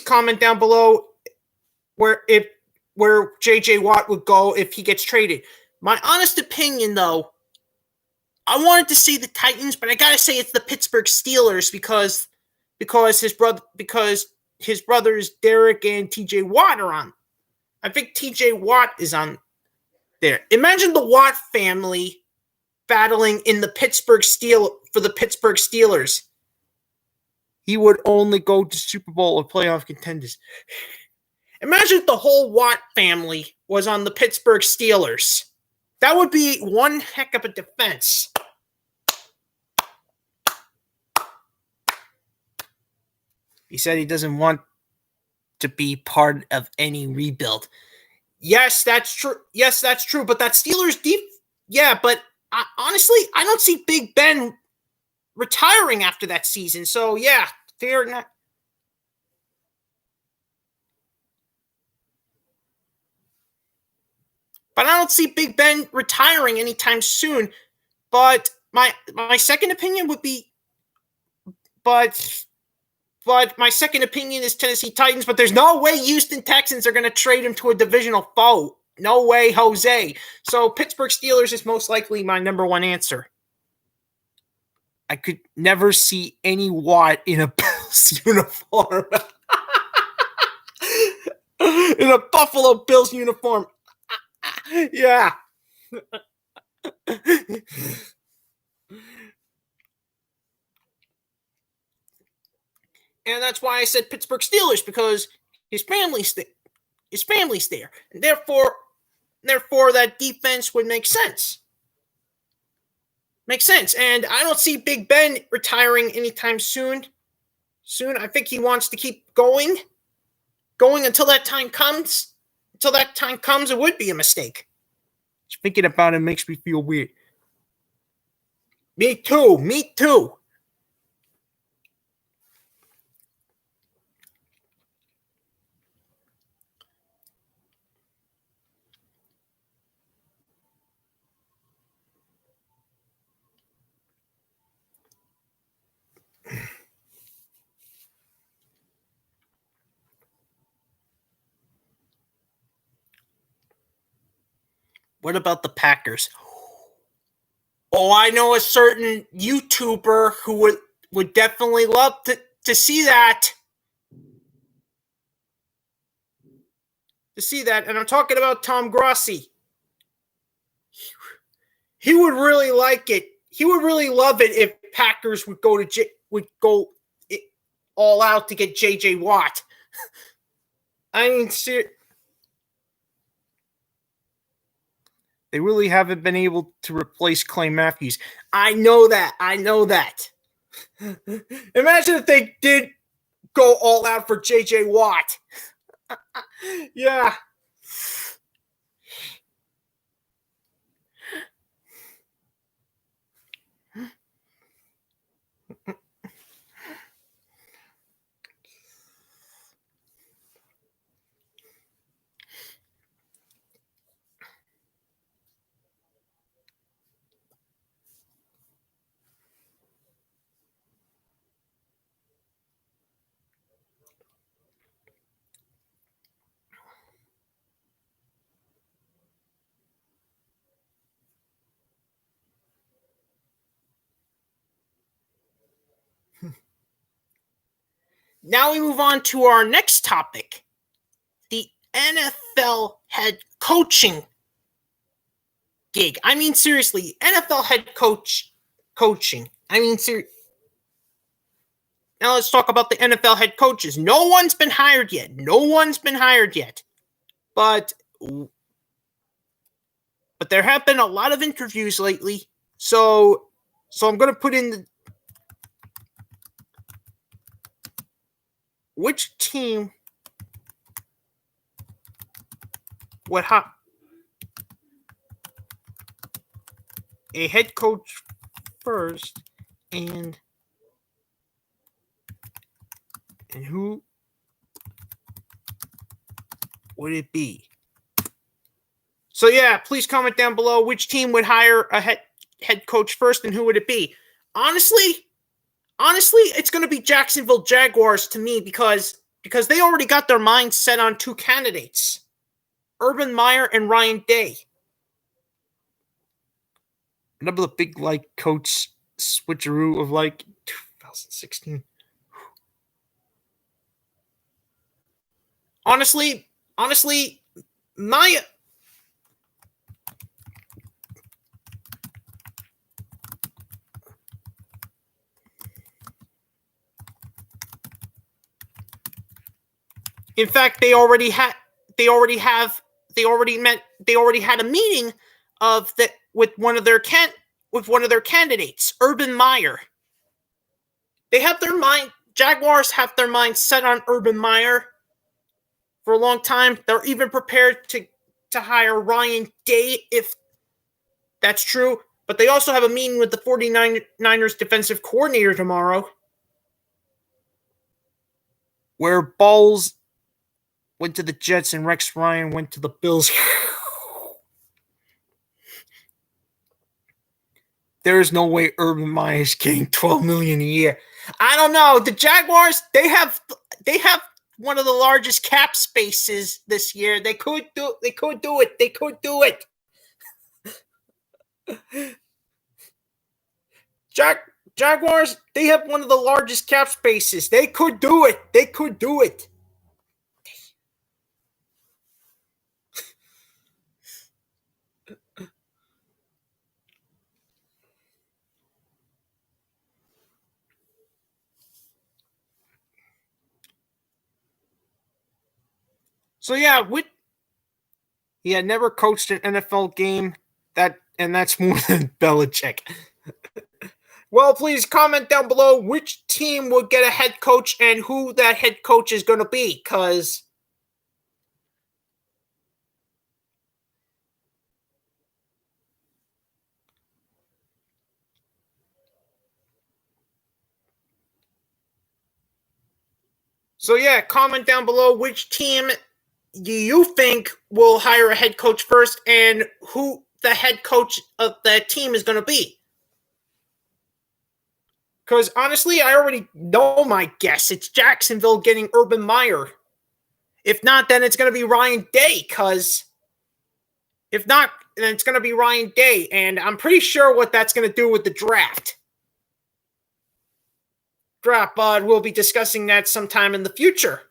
comment down below where J.J. Watt would go if he gets traded. My honest opinion, though, I wanted to say the Titans, but I gotta say it's the Pittsburgh Steelers because his brothers Derek and T.J. Watt are on. I think T.J. Watt is on there. Imagine the Watt family battling in the Pittsburgh Steelers. He would only go to Super Bowl or playoff contenders. Imagine if the whole Watt family was on the Pittsburgh Steelers. That would be one heck of a defense. He said he doesn't want to be part of any rebuild. Yes, that's true. But that Steelers deep. Yeah, but honestly, I don't see Big Ben retiring after that season. So yeah, they're not. But I don't see Big Ben retiring anytime soon. But my second opinion would be, but my second opinion is Tennessee Titans. But there's no way Houston Texans are going to trade him to a divisional foe. No way, Jose. So Pittsburgh Steelers is most likely my number one answer. I could never see any Watt in a Bills uniform. In a Buffalo Bills uniform. Yeah. And that's why I said Pittsburgh Steelers, because his family's there. And therefore that defense would make sense. And I don't see Big Ben retiring anytime soon. I think he wants to keep going until that time comes. It would be a mistake. Just thinking about it makes me feel weird. Me too. What about the Packers? Oh, I know a certain YouTuber who would definitely love to see that. And I'm talking about Tom Grossi. He would really like it. He would really love it if Packers would go all out to get J.J. Watt. I mean, they really haven't been able to replace Clay Matthews. I know that. Imagine if they did go all out for J.J. Watt. Yeah. Now we move on to our next topic, the NFL head coaching gig. I mean, seriously, NFL head coaching. I mean, seriously. Now let's talk about the NFL head coaches. No one's been hired yet. But there have been a lot of interviews lately. So I'm going to put in which team would have a head coach first, and who would it be? So yeah, please comment down below which team would hire a head coach first and who would it be. Honestly, it's going to be Jacksonville Jaguars to me because they already got their minds set on two candidates, Urban Meyer and Ryan Day. Another big coach switcheroo of 2016. Honestly, my in fact, they already had a meeting with one of their candidates, Urban Meyer. Jaguars have their mind set on Urban Meyer for a long time. They're even prepared to hire Ryan Day if that's true. But they also have a meeting with the 49ers defensive coordinator tomorrow, where Balls went to the Jets and Rex Ryan went to the Bills. There is no way Urban Meyer is getting $12 million a year. I don't know. The Jaguars, they have one of the largest cap spaces this year. They could do it. Jaguars, they have one of the largest cap spaces. They could do it. So yeah, he had never coached an NFL game, and that's more than Belichick. Well, please comment down below which team will get a head coach and who that head coach is going to be, because so yeah, comment down below which team do you think will hire a head coach first and who the head coach of that team is going to be. Because honestly, I already know my guess. It's Jacksonville getting Urban Meyer. If not, then it's going to be Ryan Day. Because if not, then it's going to be Ryan Day. And I'm pretty sure what that's going to do with the draft. We'll be discussing that sometime in the future.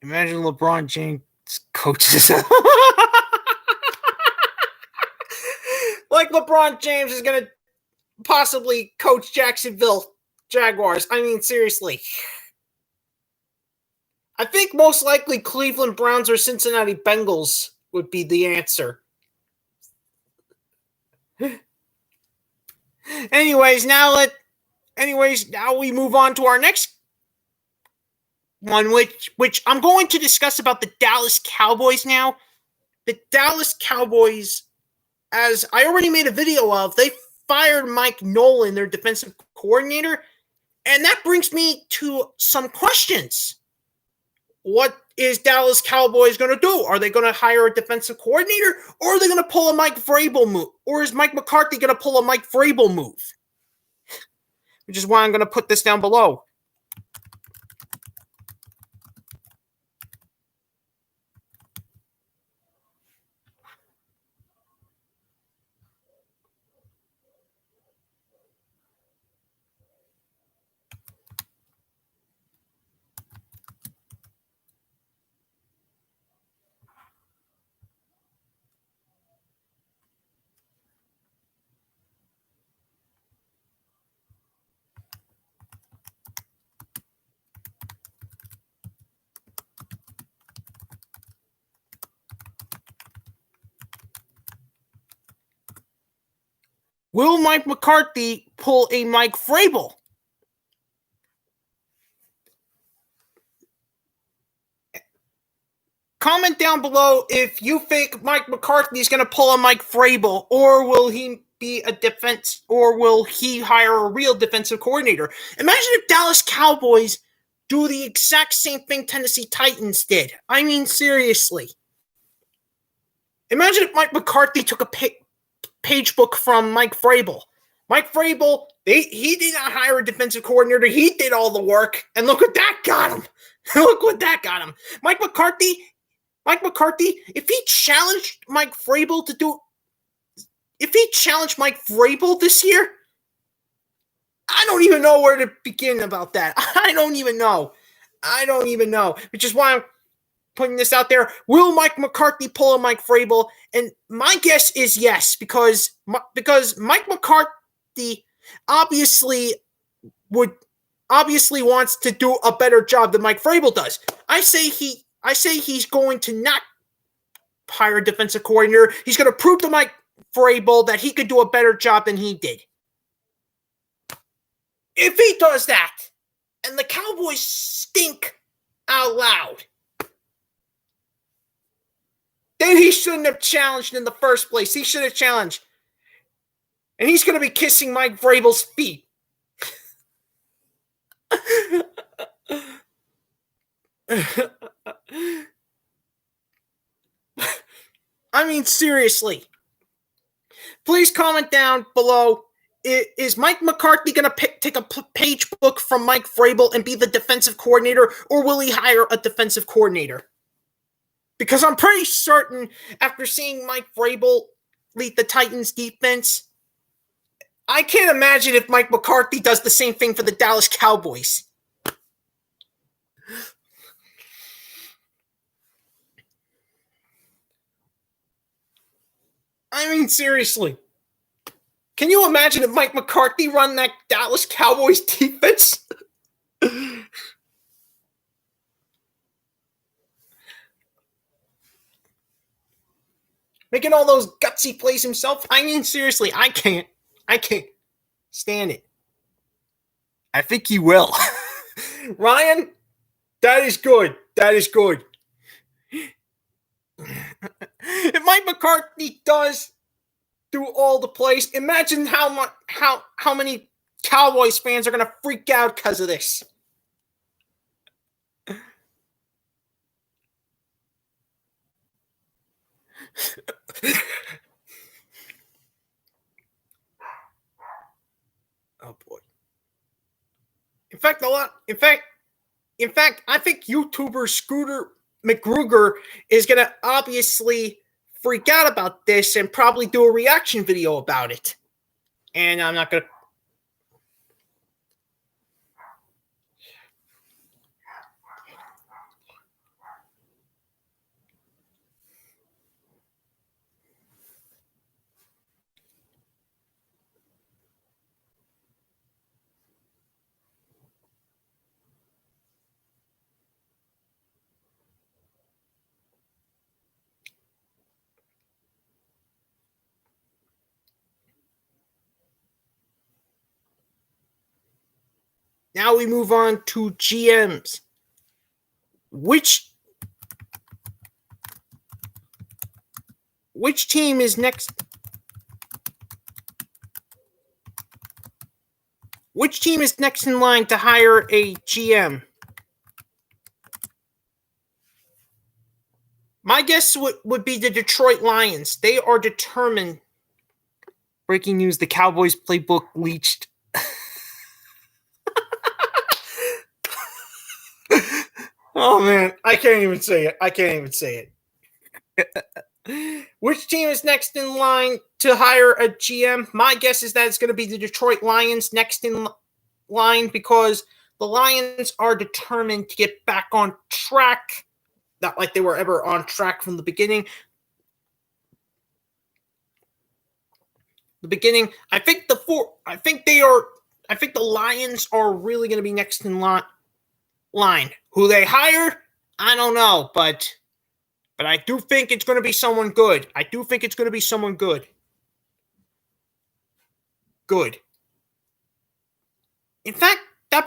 Imagine LeBron James coaches. Like LeBron James is going to possibly coach Jacksonville Jaguars. I mean, seriously. I think most likely Cleveland Browns or Cincinnati Bengals would be the answer. Anyways, now we move on to our next one, which I'm going to discuss about the Dallas Cowboys now. The Dallas Cowboys, as I already made a video of, they fired Mike Nolan, their defensive coordinator, and that brings me to some questions. What is Dallas Cowboys going to do? Are they going to hire a defensive coordinator, or are they going to pull a Mike Vrabel move? Or is Mike McCarthy going to pull a Mike Vrabel move? Which is why I'm going to put this down below. Will Mike McCarthy pull a Mike Vrabel? Comment down below if you think Mike McCarthy is going to pull a Mike Vrabel, or will he be a defense, or will he hire a real defensive coordinator? Imagine if Dallas Cowboys do the exact same thing Tennessee Titans did. I mean, seriously. Imagine if Mike McCarthy took a page book from Mike Vrabel. Mike Vrabel, he did not hire a defensive coordinator. He did all the work, and look what that got him. Look what that got him. Mike McCarthy, if he challenged Mike Vrabel this year, I don't even know where to begin about that. I don't even know. Which is why I'm putting this out there. Will Mike McCarthy pull a Mike Vrabel? And my guess is yes, because Mike McCarthy obviously wants to do a better job than Mike Vrabel does. I say he's going to not hire a defensive coordinator. He's going to prove to Mike Vrabel that he could do a better job than he did. If he does that, and the Cowboys stink out loud, then he shouldn't have challenged in the first place. He should have challenged. And he's going to be kissing Mike Vrabel's feet. I mean, seriously. Please comment down below. Is Mike McCarthy going to take a page book from Mike Vrabel and be the defensive coordinator, or will he hire a defensive coordinator? Because I'm pretty certain after seeing Mike Vrabel lead the Titans defense, I can't imagine if Mike McCarthy does the same thing for the Dallas Cowboys. I mean, seriously. Can you imagine if Mike McCarthy run that Dallas Cowboys defense? Making all those gutsy plays himself? I mean, seriously, I can't stand it. I think he will. Ryan, that is good. If Mike McCarthy does do all the plays, imagine how many Cowboys fans are going to freak out because of this. Oh boy. In fact, I think YouTuber Scooter McGruger is going to obviously freak out about this and probably do a reaction video about it. And I'm not going to. Now we move on to GMs. Which team is next? Which team is next in line to hire a GM? My guess would be the Detroit Lions. They are determined. Breaking news, the Cowboys playbook leached. Oh, man. I can't even say it. Which team is next in line to hire a GM? My guess is that it's going to be the Detroit Lions next in line because the Lions are determined to get back on track. Not like they were ever on track from the beginning. I think the Lions are really going to be next in line. Who they hire, I don't know, but I do think it's going to be someone good. Good. In fact, that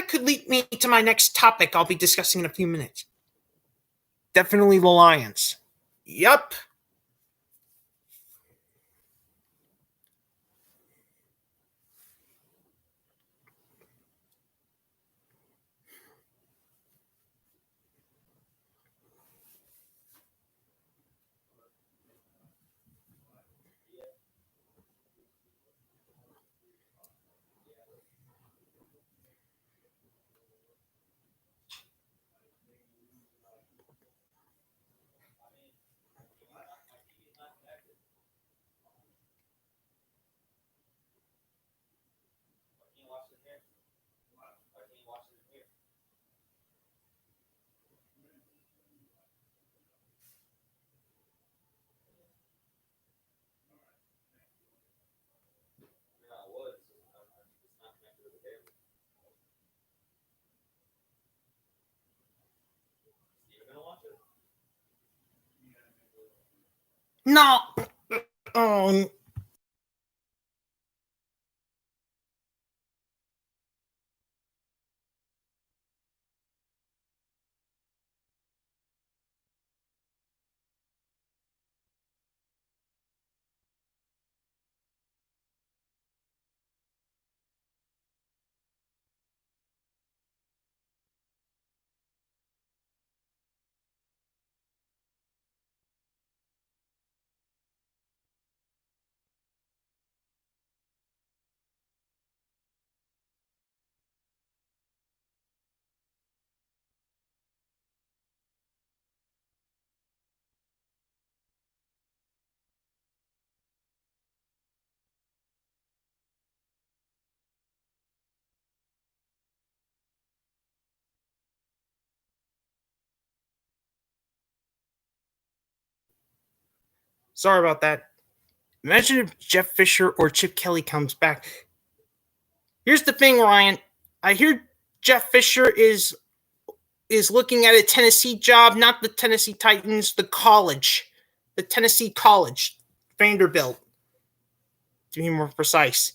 could lead me to my next topic I'll be discussing in a few minutes. Definitely the Lions. Yup. No. Sorry about that. Imagine if Jeff Fisher or Chip Kelly comes back. Here's the thing, Ryan. I hear Jeff Fisher is looking at a Tennessee job, not the Tennessee Titans, the Tennessee College, Vanderbilt, to be more precise.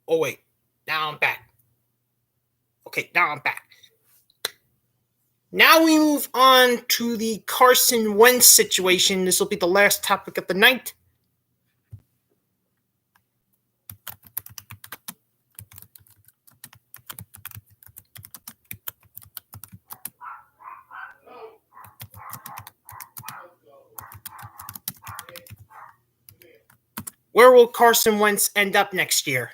Oh, wait. Now I'm back. Okay, now I'm back. Now we move on to the Carson Wentz situation. This will be the last topic of the night. Where will Carson Wentz end up next year?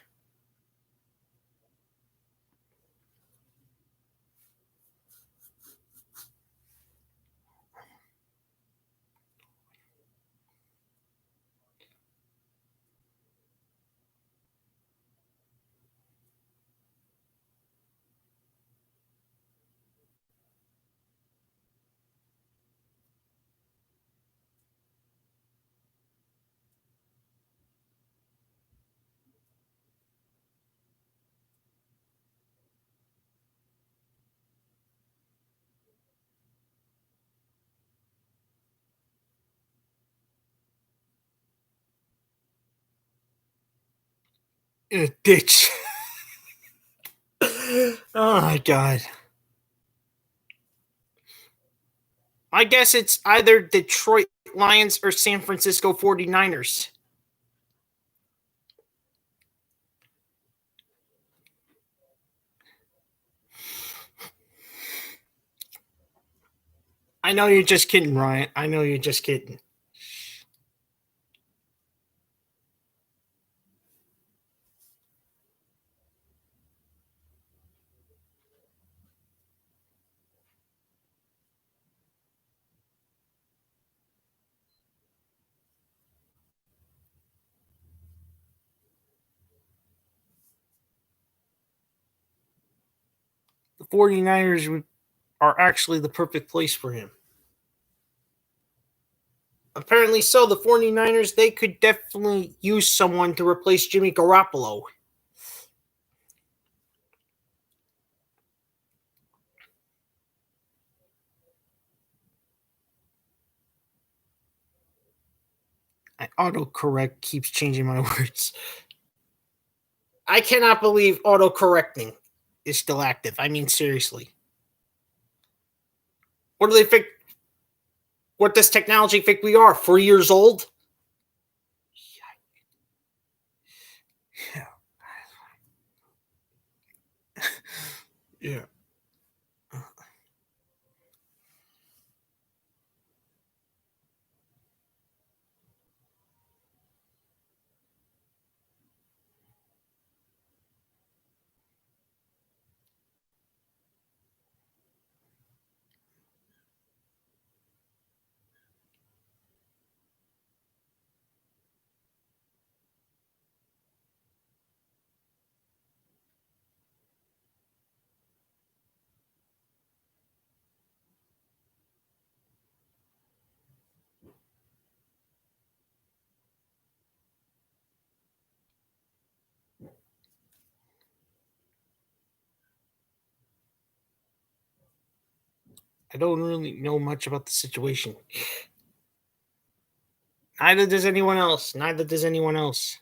in a ditch. Oh my God. I guess it's either Detroit Lions or San Francisco 49ers. I know you're just kidding, Ryan. I know you're just kidding. The 49ers are actually the perfect place for him. Apparently so. The 49ers, they could definitely use someone to replace Jimmy Garoppolo. My autocorrect keeps changing my words. I cannot believe autocorrecting is still active. I mean, seriously. What do they think? What does technology think we are? 4 years old? Yeah. Yeah. I don't really know much about the situation. Neither does anyone else. Neither does anyone else.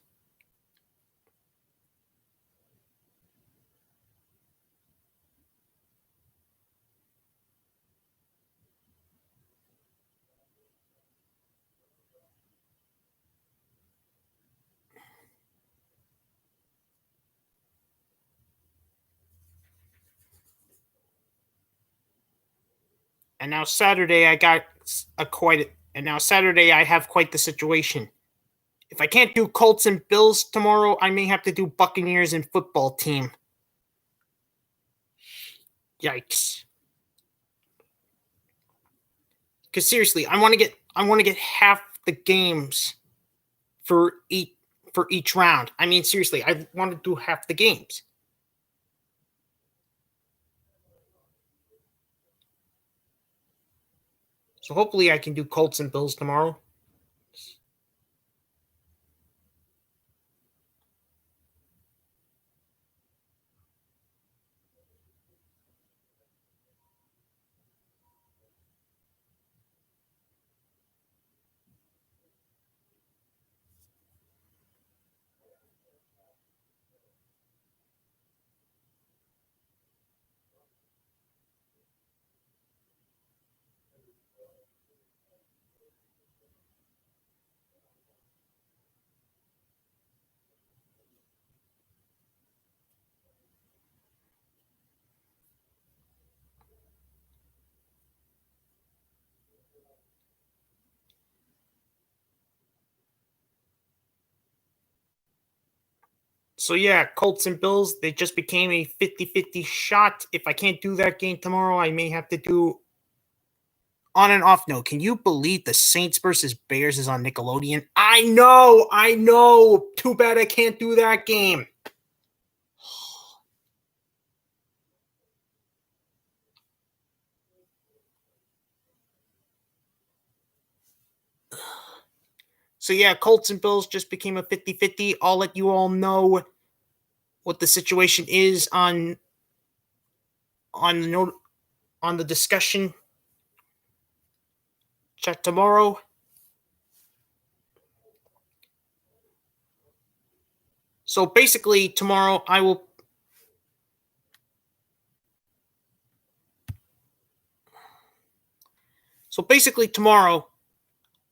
And now Saturday I got Saturday I have quite the situation. If I can't do Colts and Bills tomorrow, I may have to do Buccaneers and football team. Yikes. Because seriously, I want to get half the games for each round. I mean, seriously, I want to do half the games. So hopefully I can do Colts and Bills tomorrow. So yeah, Colts and Bills, they just became a 50-50 shot. If I can't do that game tomorrow, I may have to do on and off note. Can you believe the Saints versus Bears is on Nickelodeon? I know. Too bad I can't do that game. So yeah, Colts and Bills just became a 50-50. I'll let you all know what the situation is on the note on the discussion chat tomorrow. So basically tomorrow I will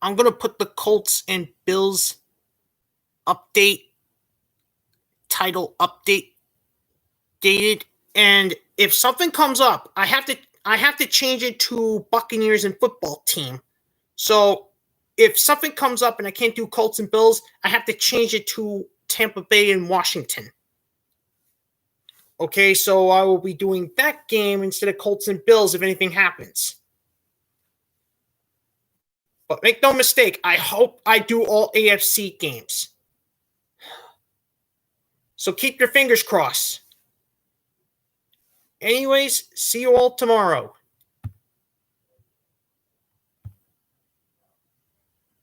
I'm going to put the Colts and Bills title update dated, and if something comes up, I have to change it to Buccaneers and football team. So if something comes up and I can't do Colts and Bills, I have to change it to Tampa Bay and Washington. Okay, so I will be doing that game instead of Colts and Bills if anything happens. But make no mistake, I hope I do all AFC games. So keep your fingers crossed. Anyways, see you all tomorrow.